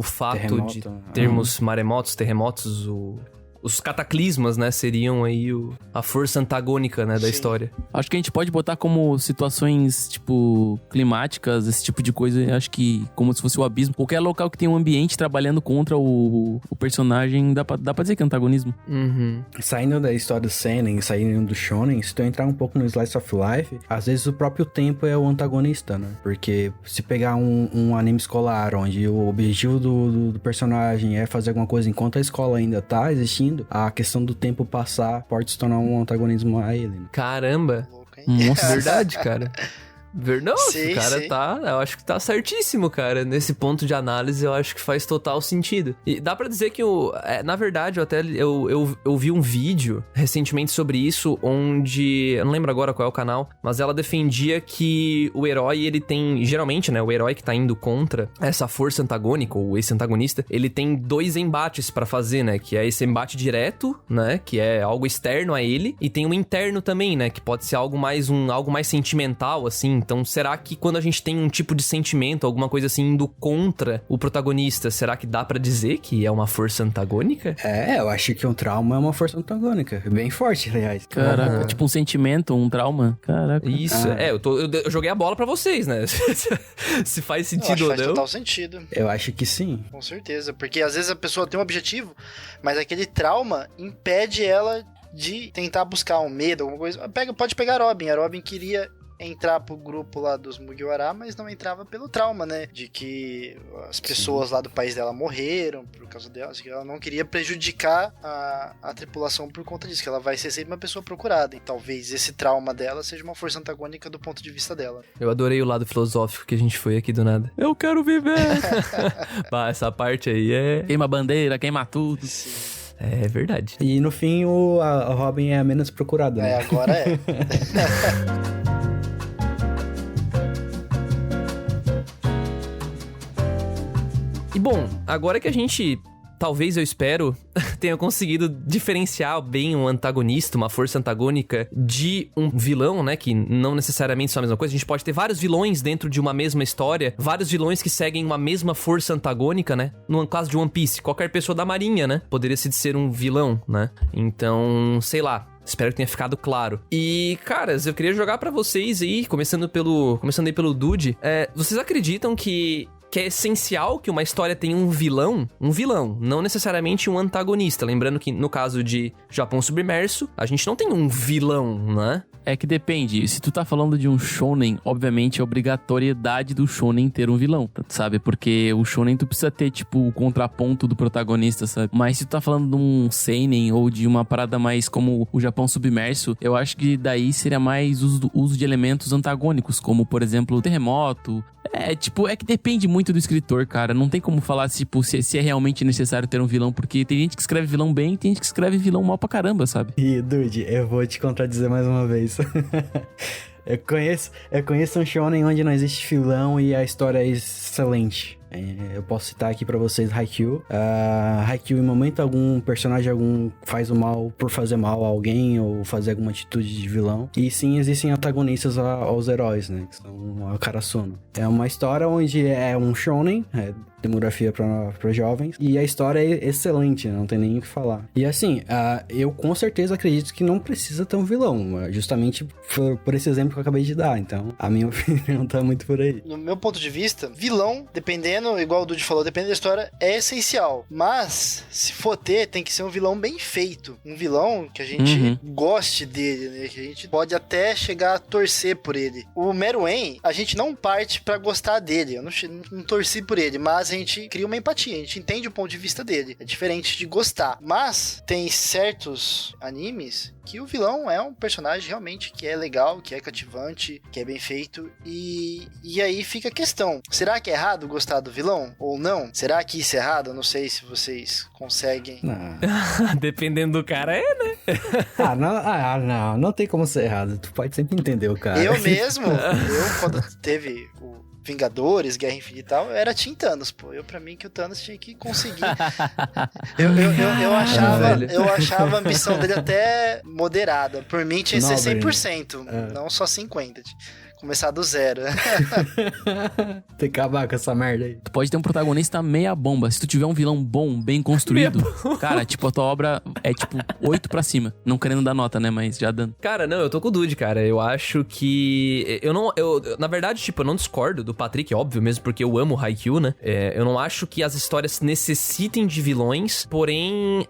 fato Terremoto, de termos maremotos, terremotos, os cataclismas, né, seriam aí a força antagônica, né, da Sim. história. Acho que a gente pode botar como situações, tipo, climáticas, esse tipo de coisa, acho que como se fosse o abismo. Qualquer local que tem um ambiente trabalhando contra o personagem, dá pra dizer que é antagonismo. Saindo da história do seinen, saindo do shonen, se tu entrar um pouco no Slice of Life, às vezes o próprio tempo é o antagonista, né? Porque se pegar um anime escolar, onde o objetivo do personagem é fazer alguma coisa enquanto a escola ainda tá existindo, a questão do tempo passar pode se tornar um antagonismo a ele, né? Caramba! Louco, hein? Nossa, Verdade, cara. Nossa, Sim, o cara sim. eu acho que tá certíssimo, cara. Nesse ponto de análise, eu acho que faz total sentido. E dá pra dizer que, na verdade, eu vi um vídeo recentemente sobre isso, onde, eu não lembro agora qual é o canal, mas ela defendia que o herói, ele tem, geralmente, né, o herói que tá indo contra essa força antagônica, ou esse antagonista, ele tem 2 embates pra fazer, né, que é esse embate direto, né, que é algo externo a ele, e tem um interno também, né, que pode ser algo mais sentimental, assim. Então, será que quando a gente tem um tipo de sentimento, alguma coisa assim, indo contra o protagonista, será que dá pra dizer que é uma força antagônica? Eu acho que um trauma é uma força antagônica. Bem forte, aliás. caraca, tipo um sentimento, um trauma. Caraca. Isso, eu joguei a bola pra vocês, né? Se faz Eu acho sentido que ou faz não. total sentido. Eu acho que sim. Com certeza. Porque às vezes a pessoa tem um objetivo, mas aquele trauma impede ela de tentar buscar um medo, alguma coisa. Pode pegar a Robin. A Robin queria entrar pro grupo lá dos Mugiwara, mas não entrava pelo trauma, né? De que as pessoas lá do país dela morreram por causa dela. Que ela não queria prejudicar a tripulação por conta disso, que ela vai ser sempre uma pessoa procurada. E talvez esse trauma dela seja uma força antagônica do ponto de vista dela. Eu adorei o lado filosófico que a gente foi aqui do nada. Eu quero viver! Bah, essa parte aí é... Queima a bandeira, queima tudo. É verdade. E no fim, a Robin é a menos procurada, né? Agora é. E bom, agora que a gente, talvez eu espero, tenha conseguido diferenciar bem um antagonista, uma força antagônica, de um vilão, né? Que não necessariamente são a mesma coisa. A gente pode ter vários vilões dentro de uma mesma história, vários vilões que seguem uma mesma força antagônica, né? No caso de One Piece, qualquer pessoa da marinha, né? Poderia ser um vilão, né? Então, sei lá. Espero que tenha ficado claro. E, caras, eu queria jogar pra vocês aí, começando aí pelo Dude. Vocês acreditam que é essencial que uma história tenha um vilão, não necessariamente um antagonista. Lembrando que no caso de Japão Submerso, a gente não tem um vilão, né? É que depende. Se tu tá falando de um shonen, obviamente a obrigatoriedade do shonen ter um vilão, sabe? Porque o shonen tu precisa ter, tipo, o contraponto do protagonista, sabe? Mas se tu tá falando de um seinen ou de uma parada mais como o Japão Submerso, eu acho que daí seria mais uso de elementos antagônicos, como, por exemplo, o terremoto. É que depende muito do escritor, cara. Não tem como falar, tipo, se é realmente necessário ter um vilão, porque tem gente que escreve vilão bem e tem gente que escreve vilão mal pra caramba, sabe? E, Dude, eu vou te contradizer mais uma vez. Eu conheço um shonen onde não existe vilão e a história é excelente. Eu posso citar aqui pra vocês Haikyuu. Haikyuu, em momento algum, personagem algum faz o mal por fazer mal a alguém ou fazer alguma atitude de vilão. E sim, existem antagonistas aos heróis, né? Que são a Karasuno. É uma história onde é um shonen, demografia pra jovens, e a história é excelente, né? Não tem nem o que falar. E assim, eu com certeza acredito que não precisa ter um vilão, justamente por esse exemplo que eu acabei de dar. Então, a minha opinião tá muito por aí. No meu ponto de vista, vilão, dependendo, igual o Dude falou, dependendo da história, é essencial. Mas, se for ter, tem que ser um vilão bem feito. Um vilão que a gente goste dele, né? Que a gente pode até chegar a torcer por ele. O Meruem, a gente não parte pra gostar dele. Eu não torci por ele, mas a gente cria uma empatia, a gente entende o ponto de vista dele. É diferente de gostar. Mas tem certos animes que o vilão é um personagem realmente que é legal, que é cativante, que é bem feito. E aí fica a questão. Será que é errado gostar do vilão? Ou não? Será que isso é errado? Eu não sei se vocês conseguem. Não. Dependendo do cara, né? Não tem como ser errado. Tu pode sempre entender o cara. Eu mesmo, quando teve o Vingadores, Guerra Infinita e tal, eu era Team Thanos, pô. Pra mim que o Thanos tinha que conseguir. eu achava a ambição dele até moderada. Por mim tinha que ser 100%, não só 50%. Começar do zero. Tem que acabar com essa merda aí. Tu pode ter um protagonista meia bomba. Se tu tiver um vilão bom, bem construído, cara, tipo, a tua obra é tipo 8 pra cima. Não querendo dar nota, né? Mas já dando. Cara, não, eu tô com o Dude, cara. Eu acho que... na verdade, tipo, eu não discordo do Patrick, óbvio, mesmo porque eu amo Haikyuu, né? Eu não acho que as histórias necessitem de vilões, porém,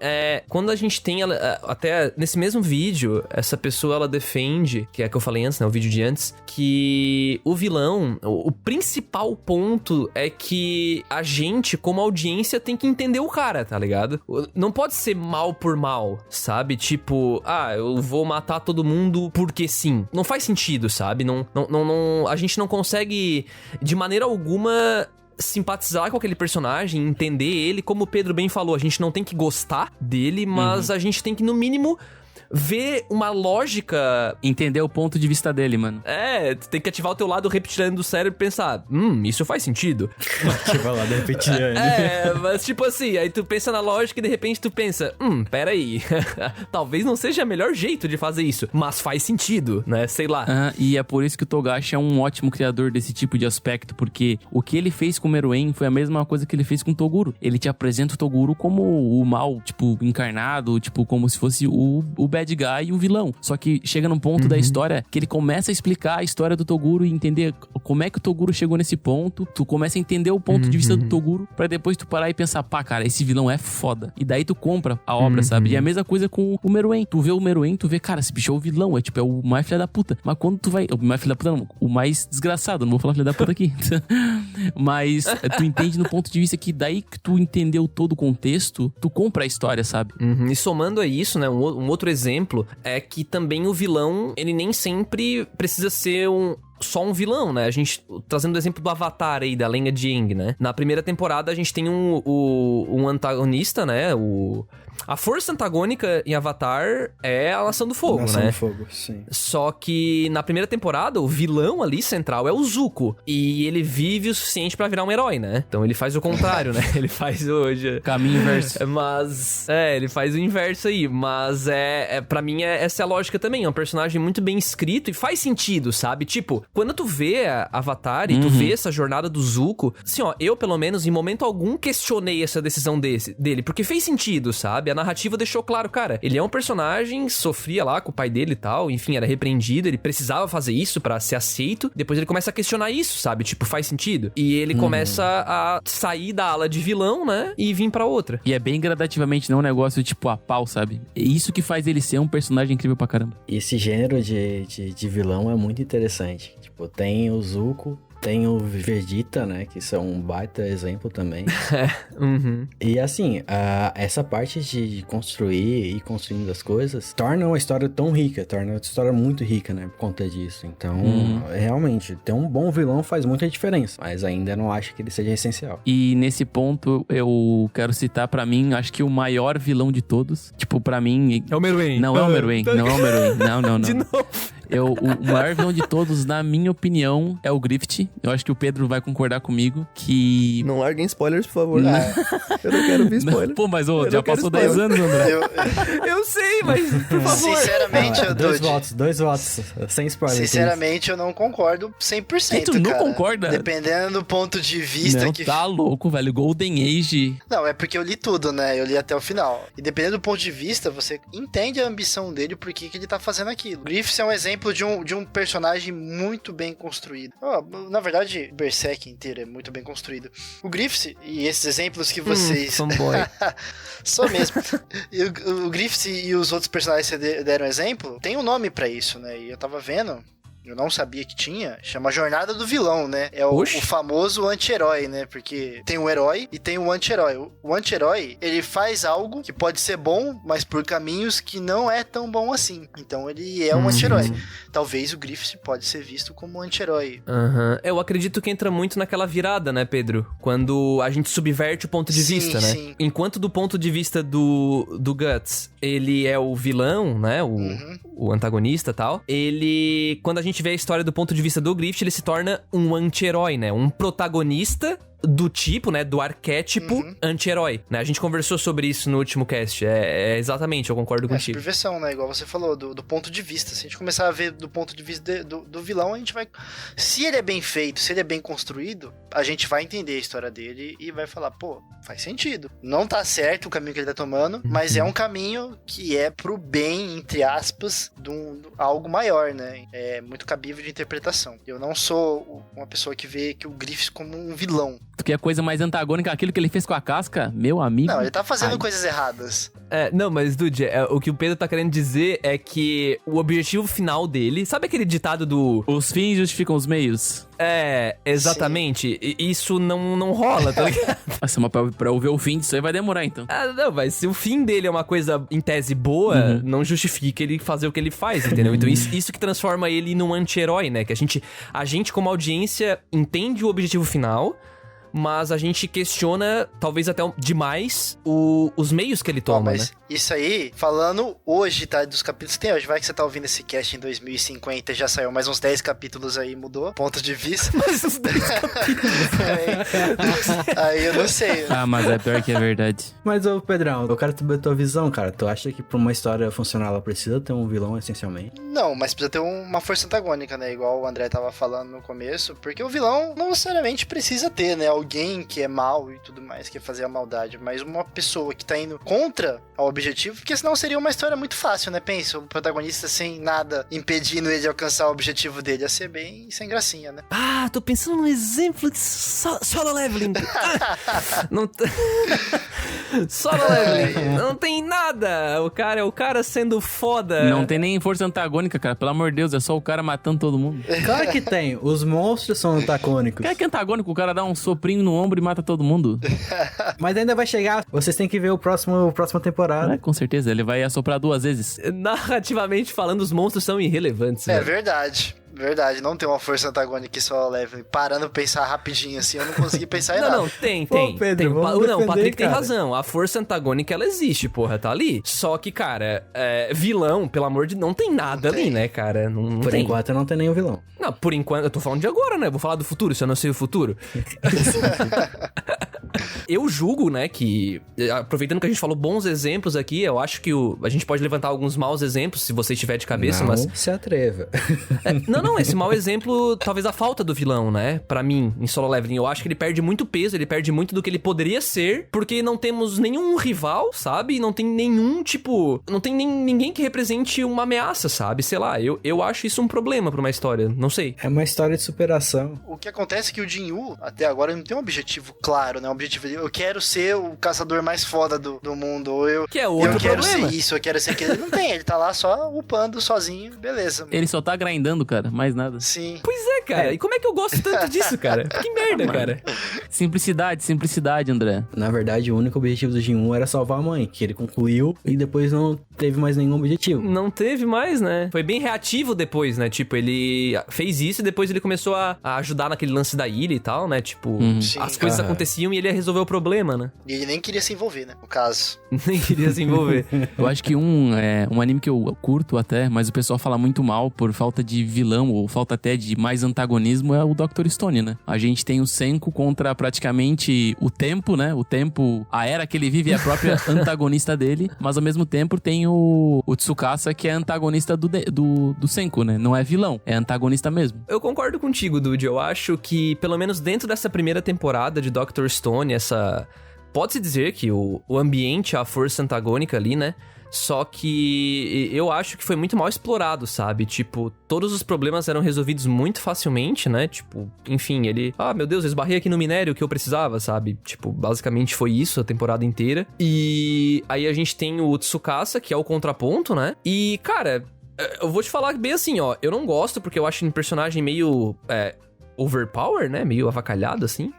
quando a gente tem... até nesse mesmo vídeo, essa pessoa, ela defende, que é que eu falei antes, né? O vídeo de antes, que o vilão, o principal ponto é que a gente, como audiência, tem que entender o cara, tá ligado? Não pode ser mal por mal, sabe? Tipo, eu vou matar todo mundo porque sim. Não faz sentido, sabe? A gente não consegue, de maneira alguma, simpatizar com aquele personagem, entender ele. Como o Pedro bem falou, a gente não tem que gostar dele, mas a gente tem que, no mínimo, ver uma lógica... Entender o ponto de vista dele, mano. Tu tem que ativar o teu lado reptiliano do cérebro e pensar, isso faz sentido. Ativar o lado reptiliano. Mas tipo assim, aí tu pensa na lógica e de repente tu pensa, peraí, talvez não seja o melhor jeito de fazer isso, mas faz sentido, né? Sei lá. E é por isso que o Togashi é um ótimo criador desse tipo de aspecto, porque o que ele fez com o Meruem foi a mesma coisa que ele fez com o Toguro. Ele te apresenta o Toguro como o mal, tipo, encarnado, tipo, como se fosse o bad guy e o vilão. Só que chega num ponto da história que ele começa a explicar a história do Toguro e entender como é que o Toguro chegou nesse ponto. Tu começa a entender o ponto de vista do Toguro pra depois tu parar e pensar, cara, esse vilão é foda. E daí tu compra a obra, sabe? E é a mesma coisa com o Meruem. Tu vê o Meruem, tu vê, cara, esse bicho é o vilão, é o mais filho da puta. Mas quando tu vai... O mais filho da puta não, o mais desgraçado, não vou falar filho da puta aqui. Mas tu entende no ponto de vista que daí que tu entendeu todo o contexto, tu compra a história, sabe? E somando a isso, né, um outro exemplo é que também o vilão, ele nem sempre precisa ser só um vilão, né? A gente, trazendo o exemplo do Avatar aí, da Lenga de Aang, né? Na primeira temporada a gente tem um antagonista, né? A força antagônica em Avatar é a Nação do Fogo, Nação né? do Fogo, sim. Só que na primeira temporada, o vilão ali central é o Zuko. E ele vive o suficiente pra virar um herói, né? Então ele faz o contrário, né? Ele faz hoje... Caminho inverso. Mas... ele faz o inverso aí. Mas pra mim, essa é a lógica também. É um personagem muito bem escrito e faz sentido, sabe? Tipo, quando tu vê Avatar e tu vê essa jornada do Zuko, assim, ó, eu, pelo menos, em momento algum, questionei essa decisão dele. Porque fez sentido, sabe? A narrativa deixou claro, cara, ele é um personagem, sofria lá com o pai dele e tal, enfim, era repreendido, ele precisava fazer isso pra ser aceito. Depois ele começa a questionar isso, sabe? Tipo, faz sentido. E ele começa a sair da ala de vilão, né? E vir pra outra. E é bem gradativamente, não é um negócio tipo a pau, sabe? É isso que faz ele ser um personagem incrível pra caramba. Esse gênero de vilão é muito interessante. Tipo, tem o Zuko, tem o Vegeta, né? Que são um baita exemplo também. E assim, essa parte de construir e construindo as coisas torna uma história tão rica, torna uma história muito rica, né? Por conta disso. Então, realmente, ter um bom vilão faz muita diferença. Mas ainda não acho que ele seja essencial. E nesse ponto, eu quero citar pra mim, acho que o maior vilão de todos. Tipo, pra mim... É o Meruem. Não é o Meruem, não é o Meruem. Não. De novo. O maior vilão de todos, na minha opinião, é o Griffith. Eu acho que o Pedro vai concordar comigo que... Não larguem spoilers, por favor. Eu não quero ver spoiler. Pô, mas já passou 10 anos, André. Eu sei, mas por favor. Sinceramente, Dois votos, sem spoiler. Sinceramente, eu não concordo 100%, E tu não cara. concorda? Dependendo do ponto de vista Não, que... tá louco, velho. Golden Age... Não, é porque eu li tudo, né? Eu li até o final. E dependendo do ponto de vista, você entende a ambição dele, por que ele tá fazendo aquilo. Griffith é um exemplo de um personagem muito bem construído. Na verdade, Berserk inteiro é muito bem construído. O Griffith, e esses exemplos que vocês... Fanboy. Só mesmo. O Griffith e os outros personagens que deram exemplo, tem um nome pra isso, né? E eu tava vendo eu não sabia que tinha, chama Jornada do Vilão, né? É o famoso anti-herói, né? Porque tem o herói e tem o anti-herói. O anti-herói, ele faz algo que pode ser bom, mas por caminhos que não é tão bom assim. Então ele é um anti-herói. Talvez o Griffith pode ser visto como um anti-herói. Eu acredito que entra muito naquela virada, né, Pedro? Quando a gente subverte o ponto de vista, né? Sim. Enquanto do ponto de vista do Guts, ele é o vilão, né? O antagonista e tal. Ele, quando a gente vê a história do ponto de vista do Griffith, ele se torna um anti-herói, né? Um protagonista do tipo, né, do arquétipo anti-herói, né? A gente conversou sobre isso no último cast. Exatamente, eu concordo contigo. Subversão, né? Igual você falou, do ponto de vista. Se a gente começar a ver do ponto de vista do vilão, a gente vai... Se ele é bem feito, se ele é bem construído, a gente vai entender a história dele e vai falar, pô, faz sentido. Não tá certo o caminho que ele tá tomando, mas é um caminho que é pro bem, entre aspas, de algo maior, né? É muito cabível de interpretação. Eu não sou uma pessoa que vê que o Griffith como um vilão. Porque a coisa mais antagônica, aquilo que ele fez com a casca, meu amigo... Não, ele tá fazendo coisas erradas. Não, mas, Dude, o que o Pedro tá querendo dizer é que o objetivo final dele... Sabe aquele ditado do... Os fins justificam os meios? Exatamente. Isso não rola, tá ligado? Nossa, mas pra eu ver o fim disso aí vai demorar, então. Não, mas se o fim dele é uma coisa, em tese, boa, não justifica ele fazer o que ele faz, entendeu? Então isso que transforma ele num anti-herói, né? Que a gente, como audiência, entende o objetivo final... Mas a gente questiona, talvez até demais, os meios que ele toma, mas né? Isso aí, falando hoje, tá? Dos capítulos que tem hoje. Vai que você tá ouvindo esse cast em 2050 já saiu mais uns 10 capítulos aí, mudou ponto de vista. Mais uns 10 capítulos. Aí eu não sei. Mas é pior que é verdade. Mas, ô Pedrão, eu quero saber a tua visão, cara. Tu acha que pra uma história funcionar ela precisa ter um vilão, essencialmente? Não, mas precisa ter uma força antagônica, né? Igual o André tava falando no começo. Porque o vilão não necessariamente precisa ter, né? Alguém que é mal e tudo mais, que quer fazer a maldade. Mas uma pessoa que tá indo contra o objetivo, porque senão seria uma história muito fácil, né? Pensa, o protagonista sem nada impedindo ele de alcançar o objetivo dele. Ia ser bem sem gracinha, né? Tô pensando num exemplo de solo leveling. Não solo leveling. Não tem nada. O cara é o cara sendo foda. Não tem nem força antagônica, cara. Pelo amor de Deus, é só o cara matando todo mundo. Claro que tem. Os monstros são antagônicos. Cara, que é antagônico, o cara dá um soprinho no ombro e mata todo mundo. Mas ainda vai chegar. Vocês têm que ver a próxima temporada. Com certeza, ele vai assoprar 2 vezes. Narrativamente falando, os monstros são irrelevantes. É verdade. Verdade, não tem uma força antagônica só leve. Parando pra pensar rapidinho assim, eu não consegui pensar em nada. Não, tem. Pô, Pedro, Não, o Patrick tem cara. razão. A força antagônica, ela existe, porra, tá ali. Só que, cara, vilão, pelo amor de... Não tem nada ali, né, cara? Não Por tem. enquanto não tem nenhum vilão. Não, por enquanto... Eu tô falando de agora, né? Vou falar do futuro, se eu não sei o futuro. Eu julgo, né, que... Aproveitando que a gente falou bons exemplos aqui, eu acho que a gente pode levantar alguns maus exemplos, se você tiver de cabeça, não mas... se atreva. Não, esse mau exemplo, talvez a falta do vilão, né? Pra mim, em Solo Leveling. Eu acho que ele perde muito peso, ele perde muito do que ele poderia ser, porque não temos nenhum rival, sabe? Não tem nenhum, tipo... Não tem ninguém que represente uma ameaça, sabe? Sei lá, eu acho isso um problema pra uma história, não sei. É uma história de superação. O que acontece é que o Jin-Yu, até agora, não tem um objetivo claro, né? Um objetivo de eu quero ser o caçador mais foda do mundo, ou eu... Que é outro quero problema. ser isso, eu quero ser aquilo. Ele não tem, ele tá lá só upando sozinho, beleza. Ele só tá grindando, cara, mais nada. Sim. Pois é, cara. E como é que eu gosto tanto disso, cara? Que merda, cara. Simplicidade, André. Na verdade, o único objetivo do Jin-1 era salvar a mãe, que ele concluiu e depois não teve mais nenhum objetivo. Não teve mais, né? Foi bem reativo depois, né? Tipo, ele fez isso e depois ele começou a ajudar naquele lance da ilha e tal, né? Tipo, Sim. as coisas aconteciam e ele ia resolver o problema, né? E ele nem queria se envolver, né? No caso. Nem queria se envolver. Eu acho que um anime que eu curto até, mas o pessoal fala muito mal por falta de vilão ou falta até de mais antagonismo, é o Dr. Stone, né? A gente tem o Senku contra praticamente o tempo, né? O tempo, a era que ele vive é a própria antagonista dele, mas ao mesmo tempo tem o Tsukasa, que é antagonista do Senku, né? Não é vilão, é antagonista mesmo. Eu concordo contigo, Dude. Eu acho que, pelo menos dentro dessa primeira temporada de Dr. Stone, pode-se dizer que o ambiente, a força antagônica ali, né? Só que eu acho que foi muito mal explorado, sabe? Tipo, todos os problemas eram resolvidos muito facilmente, né? Tipo, enfim, ele... meu Deus, eu esbarrei aqui no minério que eu precisava, sabe? Tipo, basicamente foi isso a temporada inteira. E aí a gente tem o Tsukasa, que é o contraponto, né? E, cara... Eu vou te falar bem assim, ó. Eu não gosto porque eu acho um personagem meio... overpower, né? Meio avacalhado, assim.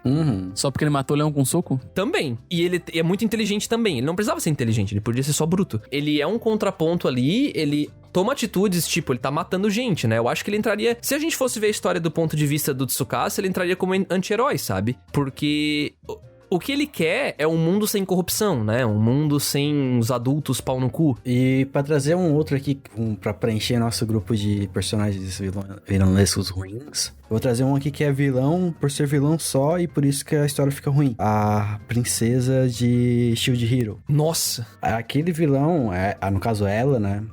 Só porque ele matou o leão com um soco? Também. E ele é muito inteligente também. Ele não precisava ser inteligente, ele podia ser só bruto. Ele é um contraponto ali, ele toma atitudes, tipo, ele tá matando gente, né? Eu acho que ele entraria... Se a gente fosse ver a história do ponto de vista do Tsukasa, ele entraria como anti-herói, sabe? Porque... O que ele quer é um mundo sem corrupção, né? Um mundo sem os adultos pau no cu. E pra trazer um outro aqui, pra preencher nosso grupo de personagens vilanescos ruins, eu vou trazer um aqui que é vilão por ser vilão só e por isso que a história fica ruim. A princesa de Shield Hero. Nossa! Aquele vilão, no caso ela, né?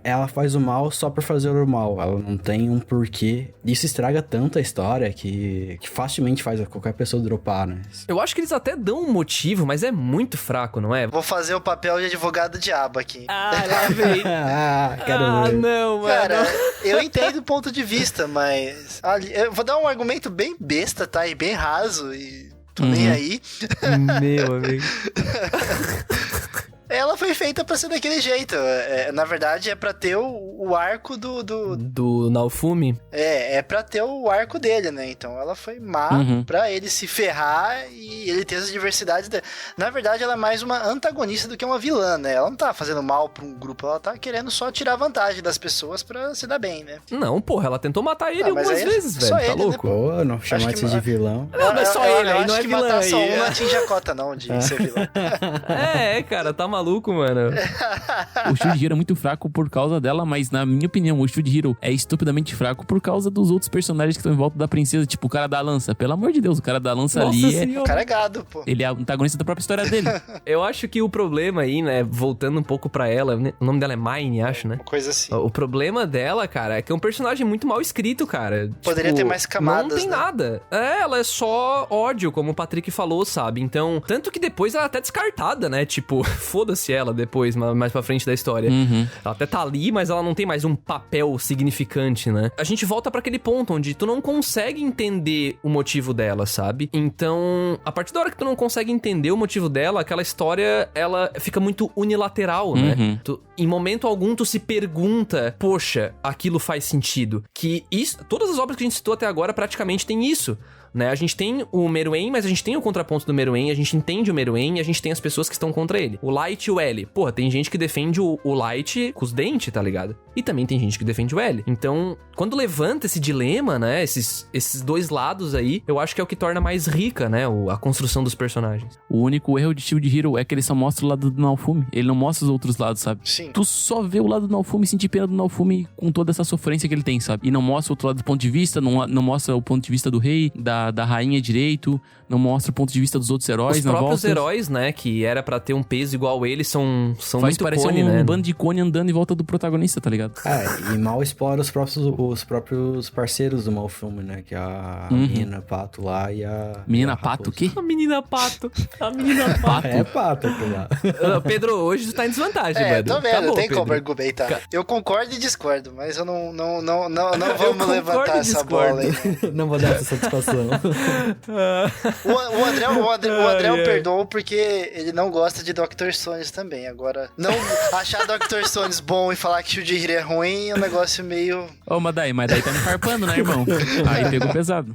Ela faz o mal só por fazer o mal. Ela não tem um porquê. Isso estraga tanto a história que facilmente faz qualquer pessoa dropar, né? Eu acho que eles até dão um motivo, mas é muito fraco, não é? Vou fazer o papel de advogado diabo aqui. Lá vem. Quero ver. Não, mano. Cara, eu entendo o ponto de vista, mas... Eu vou dar um argumento bem besta, tá? E bem raso, e tô nem aí. Meu amigo. Ela foi feita pra ser daquele jeito. Na verdade, é pra ter o arco Do Naofumi? É pra ter o arco dele, né? Então ela foi má pra ele se ferrar e ele ter essa diversidade. Na verdade, ela é mais uma antagonista do que uma vilã, né? Ela não tá fazendo mal pra um grupo, ela tá querendo só tirar vantagem das pessoas pra se dar bem, né? Não, porra, ela tentou matar ele mas algumas aí vezes, só velho. Tá ele, né, louco? Pô, não chamar Acho que- isso de vilão. Não, não é só ele, aí não é vilã matar aí. só um não atinge a cota, não, de ser vilão. Cara, tá maluco, mano. O Shield Hero é muito fraco por causa dela, mas na minha opinião, o Shield Hero é estupidamente fraco por causa dos outros personagens que estão em volta da princesa, tipo o cara da lança. Pelo amor de Deus, o cara da lança Nossa ali senhora. O cara é gado, pô. ele é o antagonista da própria história dele. Eu acho que o problema aí, né, voltando um pouco pra ela, né, o nome dela é Mine, acho, né? Uma coisa assim. O problema dela, cara, é que é um personagem muito mal escrito, cara. Poderia ter mais camadas, Não tem né? nada. Ela é só ódio, como o Patrick falou, sabe? Então, tanto que depois ela é até descartada, né? Tipo, foda-se ela depois, mais pra frente da história. Ela até tá ali, mas ela não tem mais um papel significante, né? A gente volta pra aquele ponto onde tu não consegue entender o motivo dela, sabe? Então, a partir da hora que tu não consegue entender o motivo dela, aquela história, ela fica muito unilateral, né? Em momento algum, tu se pergunta, poxa, aquilo faz sentido. Que isso, todas as obras que a gente citou até agora praticamente tem isso. Né? A gente tem o Meruem, mas a gente tem o contraponto do Meruem, a gente entende o Meruem e a gente tem as pessoas que estão contra ele. O Light e o L. Porra, tem gente que defende o Light com os dentes, tá ligado? E também tem gente que defende o L. Então, quando levanta esse dilema, né? Esses dois lados aí, eu acho que é o que torna mais rica, né? A construção dos personagens. O único erro de Shield Hero é que ele só mostra o lado do Naofumi. Ele não mostra os outros lados, sabe? Sim. Tu só vê o lado do Naofumi e sentir pena do Naofumi com toda essa sofrência que ele tem, sabe? E não mostra o outro lado do ponto de vista, não mostra o ponto de vista do rei, da rainha direito, não mostra o ponto de vista dos outros heróis. Os próprios heróis, né, que era pra ter um peso igual ele, são faz muito parecer cone, um né? bando de cone andando em volta do protagonista, tá ligado? E mal explora os próprios parceiros do Malfilme, né? Que é a menina Pato lá e a... Menina e a Pato, o Raposa. quê? A menina Pato. A menina Pato. É Pato aquilo lá. Pedro, hoje tu tá em desvantagem, mano. Tô vendo, Acabou, tem como Pedro. argumentar. Eu concordo e discordo, mas eu não Eu vamos concordo levantar e essa discordo. bola aí. Não vou dar essa satisfação. O André o perdoou porque ele não gosta de Dr. Stones também. Agora, não achar Dr. Stones bom e falar que Shield Hero é ruim é um negócio meio... Ô, mas daí tá me farpando, né, irmão? Aí pegou pesado.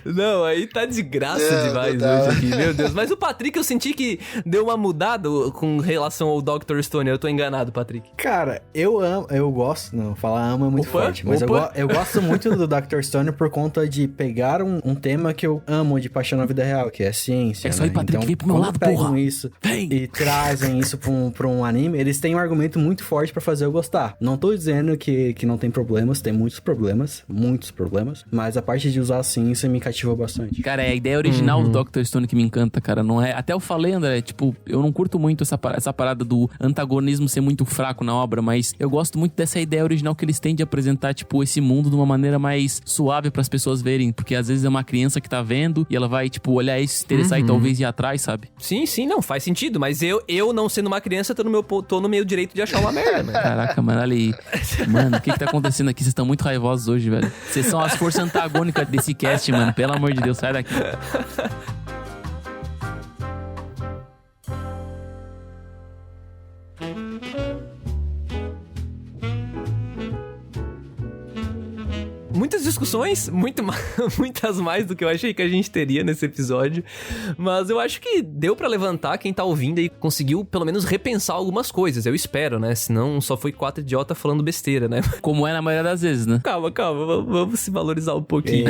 Não, aí tá de graça Não, demais não dá. hoje aqui, meu Deus. Mas o Patrick, eu senti que deu uma mudada com relação ao Dr. Stone. Eu tô enganado, Patrick. Cara, eu gosto, não, falar amo é muito Opa, forte, mas opa. eu gosto muito do Dr. Stone por conta de pegar um tema que eu amo de paixão na vida real, que é ciência. É isso aí, né? Patrick, Então, vem pro meu quando lado, pegam porra. isso Vem. e trazem isso pra um anime, eles têm um argumento muito forte pra fazer eu gostar. Não tô dizendo que não tem problemas, tem muitos problemas, mas a parte de usar a ciência me cativou bastante. Cara, é a ideia original do Dr. Stone que me encanta, cara. Não é... Até eu falei, André, tipo, eu não curto muito essa parada do antagonismo ser muito fraco na obra, mas eu gosto muito dessa ideia original que eles têm de apresentar, tipo, esse mundo de uma maneira mais suave pras pessoas verem, porque às vezes é uma criança que tá vendo e ela vai, tipo, olhar isso, se interessar e talvez ir atrás, sabe? Sim, não, faz sentido. Mas eu não sendo uma criança, tô no meio direito de achar uma merda, mano. Caraca, mano, olha aí. Mano, o que tá acontecendo aqui? Vocês estão muito raivosos hoje, velho. Vocês são as forças antagônicas desse cast, mano. Pelo amor de Deus, sai daqui. muitas discussões, muitas mais do que eu achei que a gente teria nesse episódio, mas eu acho que deu pra levantar quem tá ouvindo e conseguiu pelo menos repensar algumas coisas, eu espero, né? Senão só foi 4 idiotas falando besteira, né? Como é na maioria das vezes, né? Calma, vamos se valorizar um pouquinho.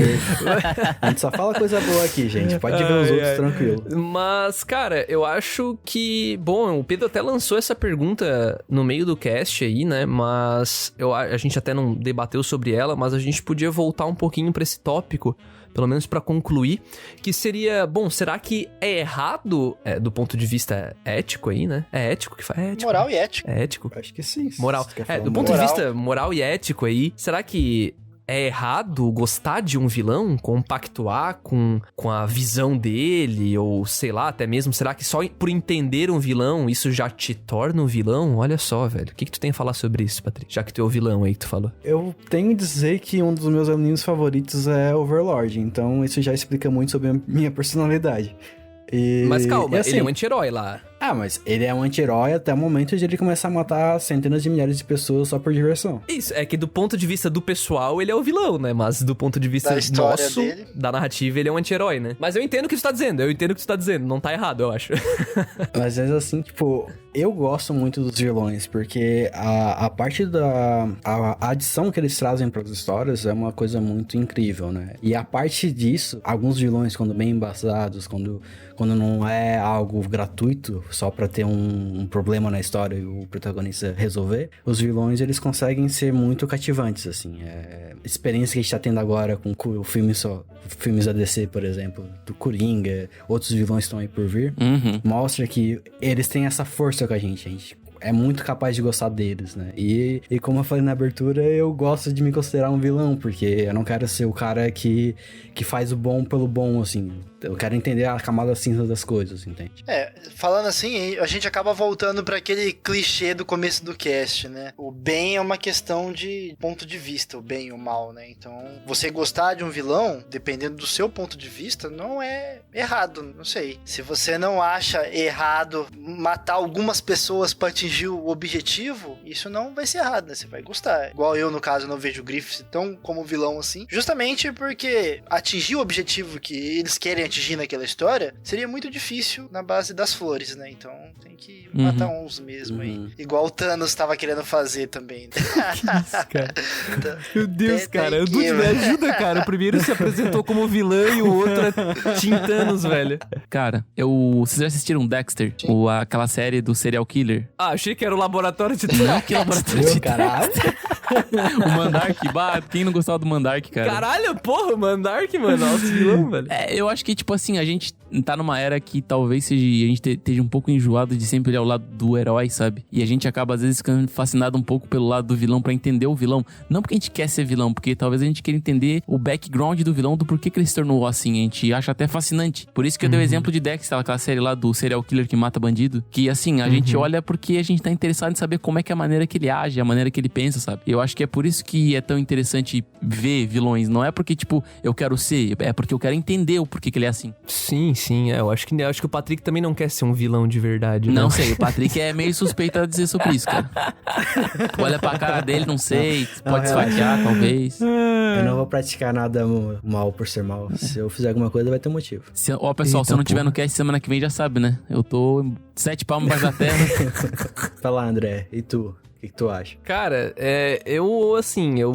A gente só fala coisa boa aqui, gente. Pode ver os outros tranquilo. Mas, cara, eu acho que... Bom, o Pedro até lançou essa pergunta no meio do cast aí, né? Mas a gente até não debateu sobre ela, mas a gente podia voltar um pouquinho pra esse tópico, pelo menos pra concluir, que seria... Bom, será que é errado do ponto de vista ético aí, né? É ético que faz? É ético. Moral e ético. É ético. Acho que sim. Moral. Do ponto de vista moral e ético aí, será que é errado gostar de um vilão, compactuar com a visão dele, ou sei lá, até mesmo, será que só por entender um vilão, isso já te torna um vilão? Olha só, velho. O que tu tem a falar sobre isso, Patrick? Já que tu é o vilão aí que tu falou. Eu tenho que dizer que um dos meus animes favoritos é Overlord, então isso já explica muito sobre a minha personalidade. Mas calma, assim, ele é um anti-herói lá. Mas ele é um anti-herói até o momento de ele começar a matar centenas de milhares de pessoas só por diversão. Isso, é que do ponto de vista do pessoal, ele é o vilão, né? Mas do ponto de vista nosso, da narrativa, ele é um anti-herói, né? Mas eu entendo o que tu tá dizendo, não tá errado, eu acho. Mas assim, tipo, eu gosto muito dos vilões, porque a parte a adição que eles trazem pras histórias é uma coisa muito incrível, né? E a parte disso, alguns vilões, quando bem embasados, quando não é algo gratuito, só pra ter um problema na história e o protagonista resolver, os vilões, eles conseguem ser muito cativantes, assim. A experiência que a gente tá tendo agora com o filmes da DC, por exemplo, do Coringa, outros vilões estão aí por vir, mostra que eles têm essa força com a gente é muito capaz de gostar deles, né? E como eu falei na abertura, eu gosto de me considerar um vilão, porque eu não quero ser o cara que faz o bom pelo bom, assim. Eu quero entender a camada cinza das coisas, entende? Falando assim, a gente acaba voltando pra aquele clichê do começo do cast, né? O bem é uma questão de ponto de vista, o bem e o mal, né? Então, você gostar de um vilão, dependendo do seu ponto de vista, não é errado, não sei. Se você não acha errado matar algumas pessoas pra atingir o objetivo, isso não vai ser errado, né? Você vai gostar. Igual eu, no caso, não vejo o Griffith tão como vilão assim, justamente porque atingir o objetivo que eles querem atingir naquela história seria muito difícil na base das flores, né? Então tem que matar uns mesmo aí. Igual o Thanos tava querendo fazer também. Né? Que isso, cara? Meu Deus, cara. O Dude me ajuda, cara. O primeiro se apresentou como vilão e o outro é Team Thanos, velho. Cara, vocês já assistiram Dexter? Aquela série do serial killer? Achei que era o laboratório de Não, que laboratório de caralho. O Mandark, quem não gostava do Mandark, cara? Caralho, porra, o Mandark, mano. Nossa, vilão, velho. Eu acho que, tipo assim, a gente tá numa era que talvez a gente esteja um pouco enjoado de sempre olhar o lado do herói, sabe? E a gente acaba, às vezes, ficando fascinado um pouco pelo lado do vilão pra entender o vilão. Não porque a gente quer ser vilão, porque talvez a gente queira entender o background do vilão, do porquê que ele se tornou assim. A gente acha até fascinante. Por isso que eu dei o exemplo de Dexter, aquela série lá do serial killer que mata bandido. Que, assim, a gente olha porque a gente tá interessado em saber como é que é a maneira que ele age, a maneira que ele pensa, sabe? Eu acho que é por isso que é tão interessante ver vilões. Não é porque, tipo, eu quero ser, é porque eu quero entender o porquê que ele é assim. Sim, eu acho que o Patrick também não quer ser um vilão de verdade. Não sei, o Patrick é meio suspeito a dizer sobre isso, cara. Olha pra cara dele, não sei, pode esfaquear, talvez. Eu não vou praticar nada mal por ser mal. Se eu fizer alguma coisa, vai ter um motivo. Pessoal, se eu não tiver no cast semana que vem, já sabe, né? Eu tô 7 palmos embaixo da terra. Fala, André, e tu? O que tu acha? Cara, eu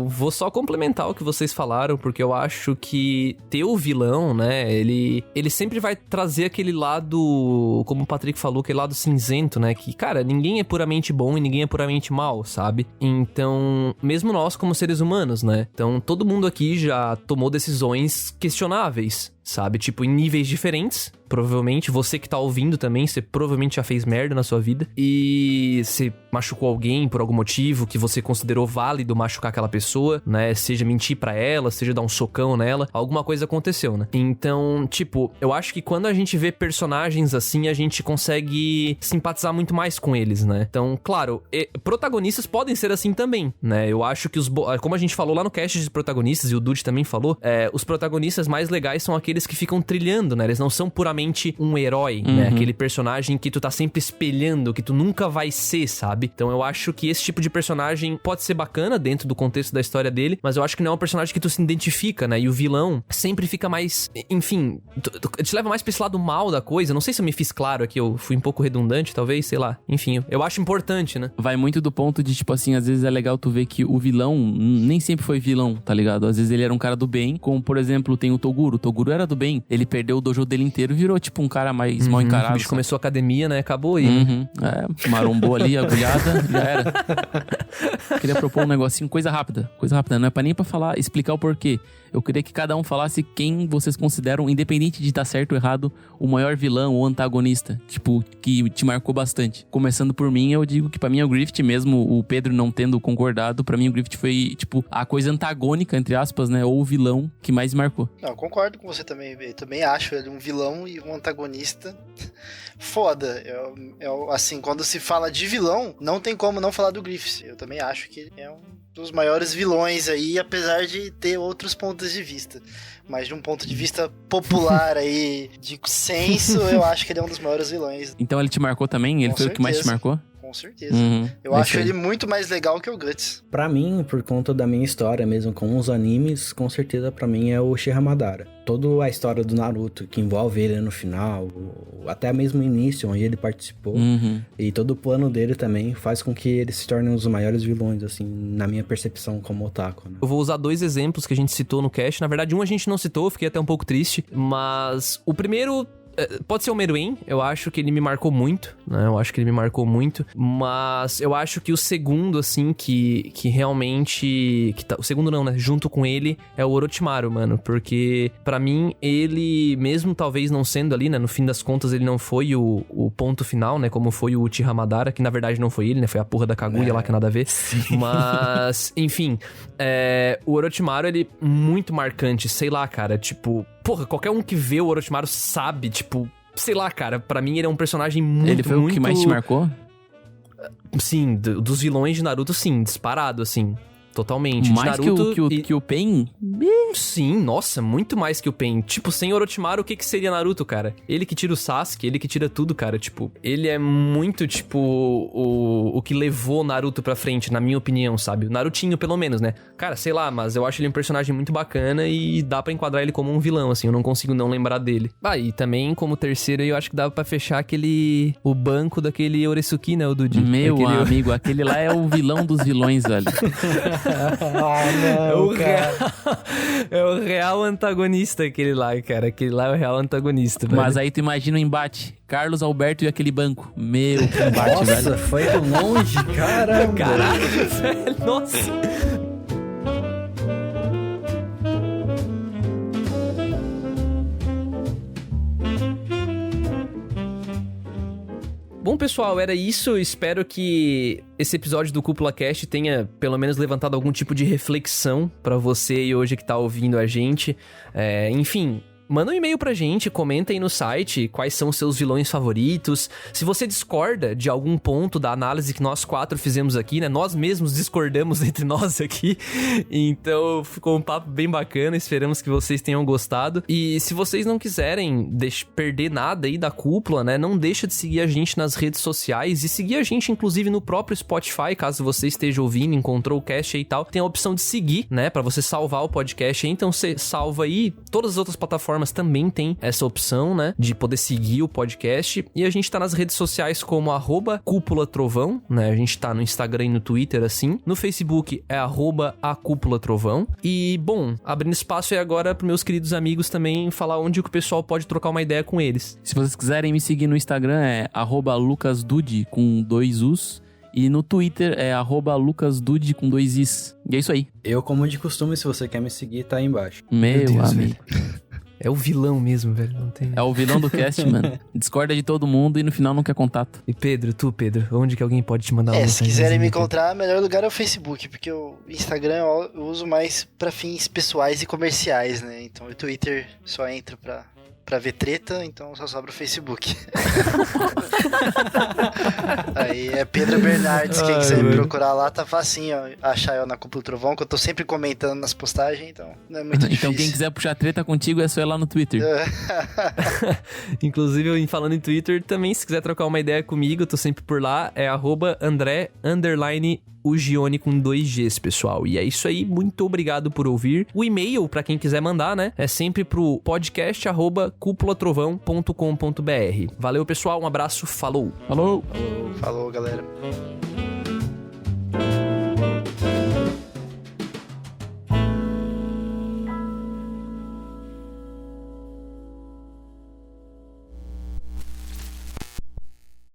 vou só complementar o que vocês falaram, porque eu acho que ter o vilão, né, ele sempre vai trazer aquele lado, como o Patrick falou, aquele lado cinzento, né, que, cara, ninguém é puramente bom e ninguém é puramente mal, sabe? Então, mesmo nós como seres humanos, né, então todo mundo aqui já tomou decisões questionáveis, sabe? Tipo, em níveis diferentes. Provavelmente, você que tá ouvindo também, você provavelmente já fez merda na sua vida. E você machucou alguém por algum motivo que você considerou válido machucar aquela pessoa, né? Seja mentir pra ela, seja dar um socão nela. Alguma coisa aconteceu, né? Então, tipo, eu acho que quando a gente vê personagens assim, a gente consegue simpatizar muito mais com eles, né? Então, claro, protagonistas podem ser assim também, né? Eu acho que como a gente falou lá no cast de protagonistas, e o Dude também falou, os protagonistas mais legais são aqueles aqueles que ficam trilhando, né? Eles não são puramente um herói, né? Aquele personagem que tu tá sempre espelhando, que tu nunca vai ser, sabe? Então eu acho que esse tipo de personagem pode ser bacana dentro do contexto da história dele, mas eu acho que não é um personagem que tu se identifica, né? E o vilão sempre fica mais... Enfim, te leva mais pra esse lado mal da coisa. Não sei se eu me fiz claro aqui, eu fui um pouco redundante, talvez, sei lá. Enfim, eu acho importante, né? Vai muito do ponto de, tipo assim, às vezes é legal tu ver que o vilão nem sempre foi vilão, tá ligado? Às vezes ele era um cara do bem, como, por exemplo, tem o Toguro. O Toguro era do bem. Ele perdeu o dojo dele inteiro e virou, tipo, um cara mais mal encarado. O bicho começou a academia, né? Acabou aí, né? Marombou ali, agulhada, já era. Queria propor um negocinho, coisa rápida. Não é nem pra falar, explicar o porquê. Eu queria que cada um falasse quem vocês consideram, independente de estar certo ou errado, o maior vilão ou antagonista, tipo, que te marcou bastante. Começando por mim, eu digo que pra mim é o Griffith, mesmo o Pedro não tendo concordado, pra mim o Griffith foi, tipo, a coisa antagônica, entre aspas, né, ou o vilão que mais marcou. Não, eu concordo com você também, eu também acho ele um vilão e um antagonista foda. Assim, quando se fala de vilão, não tem como não falar do Griffith. Eu também acho que ele é um dos maiores vilões aí, apesar de ter outros pontos de vista. Mas de um ponto de vista popular aí, de senso, eu acho que ele é um dos maiores vilões. Então ele te marcou também? Ele foi o que mais te marcou? Com certeza. Eu acho ele muito mais legal que o Guts. Pra mim, por conta da minha história mesmo com os animes, com certeza pra mim é o Uchiha Madara. Toda a história do Naruto, que envolve ele no final, até mesmo o início, onde ele participou, e todo o plano dele também faz com que ele se torne um dos maiores vilões, assim, na minha percepção como otaku, né? Eu vou usar 2 exemplos que a gente citou no cast. Na verdade, um a gente não citou, fiquei até um pouco triste, mas o primeiro... Pode ser o Meruem, eu acho que ele me marcou muito, né? Mas eu acho que o segundo, assim, que realmente... o segundo não, né? Junto com ele é o Orochimaru, mano. Porque, pra mim, ele, mesmo talvez não sendo ali, né? No fim das contas, ele não foi o ponto final, né? Como foi o Uchiha Madara, que na verdade não foi ele, né? Foi a porra da Kaguya lá, que nada a ver. Sim. Mas, enfim, o Orochimaru, ele é muito marcante, sei lá, cara, tipo... Porra, qualquer um que vê o Orochimaru sabe, tipo... Sei lá, cara, pra mim ele é um personagem muito... Ele foi o que mais te marcou? Sim, dos vilões de Naruto, sim, disparado, assim... Totalmente. Mais de Naruto que o Pain? Sim, nossa, muito mais que o Pain. Tipo, sem Orochimaru, o que seria Naruto, cara? Ele que tira o Sasuke, ele que tira tudo, cara. Tipo, ele é muito, tipo, o que levou Naruto pra frente, na minha opinião, sabe? O Narutinho, pelo menos, né? Cara, sei lá, mas eu acho ele um personagem muito bacana e dá pra enquadrar ele como um vilão, assim. Eu não consigo não lembrar dele. E também, como terceiro, eu acho que dava pra fechar o banco daquele Oresuki, né, o Dude? Meu amigo, aquele lá é o vilão dos vilões, velho. Não, é o real antagonista aquele lá, cara. Aquele lá é o real antagonista, velho. Mas aí tu imagina o embate. Carlos Alberto e aquele banco. Meu, que embate, velho. Nossa, foi tão longe, caramba. Caralho, velho. Nossa. Bom, pessoal, era isso. Espero que esse episódio do Cúpula Cast tenha, pelo menos, levantado algum tipo de reflexão pra você aí hoje que tá ouvindo a gente. Enfim... Manda um e-mail pra gente, comenta aí no site quais são os seus vilões favoritos. Se você discorda de algum ponto da análise que nós 4 fizemos aqui, né? Nós mesmos discordamos entre nós aqui. Então ficou um papo bem bacana, esperamos que vocês tenham gostado. E se vocês não quiserem perder nada aí da Cúpula, né? Não deixa de seguir a gente nas redes sociais e seguir a gente, inclusive, no próprio Spotify, caso você esteja ouvindo, encontrou o cast aí e tal. Tem a opção de seguir, né? Pra você salvar o podcast aí. Então você salva aí. Todas as outras plataformas também tem essa opção, né, de poder seguir o podcast, e a gente tá nas redes sociais como @cúpulatrovão, né, a gente tá no Instagram e no Twitter, assim, no Facebook é @acúpulatrovão, e, bom, abrindo espaço aí agora pros meus queridos amigos também falar onde o pessoal pode trocar uma ideia com eles. Se vocês quiserem me seguir no Instagram é @lucasdude com 2 U's, e no Twitter é @lucasdude com 2 Is. E é isso aí. Eu, como de costume, se você quer me seguir, tá aí embaixo. Meu Deus, amigo. É o vilão mesmo, velho. Não tem... É o vilão do cast, mano. Discorda de todo mundo e no final não quer contato. E Pedro, onde que alguém pode te mandar uma se quiserem me encontrar, o melhor lugar é o Facebook, porque o Instagram eu uso mais pra fins pessoais e comerciais, né? Então o Twitter só entro pra pra ver treta, então só sobra o Facebook. Aí é Pedro Bernardes, quem quiser me procurar lá, tá facinho, ó, achar eu na Cúpula do Trovão, que eu tô sempre comentando nas postagens, então não é muito difícil. Então quem quiser puxar treta contigo é só ir lá no Twitter. Inclusive, falando em Twitter, também, se quiser trocar uma ideia comigo, eu tô sempre por lá, é @André_Ugione com 2 Gs, pessoal. E é isso aí, muito obrigado por ouvir. O e-mail, pra quem quiser mandar, né, é sempre pro podcast@cupulatrovão.com.br. Valeu, pessoal, um abraço, falou! Falou! Falou, galera.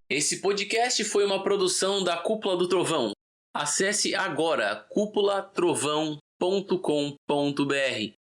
Esse podcast foi uma produção da Cúpula do Trovão. Acesse agora cúpulatrovão.com.br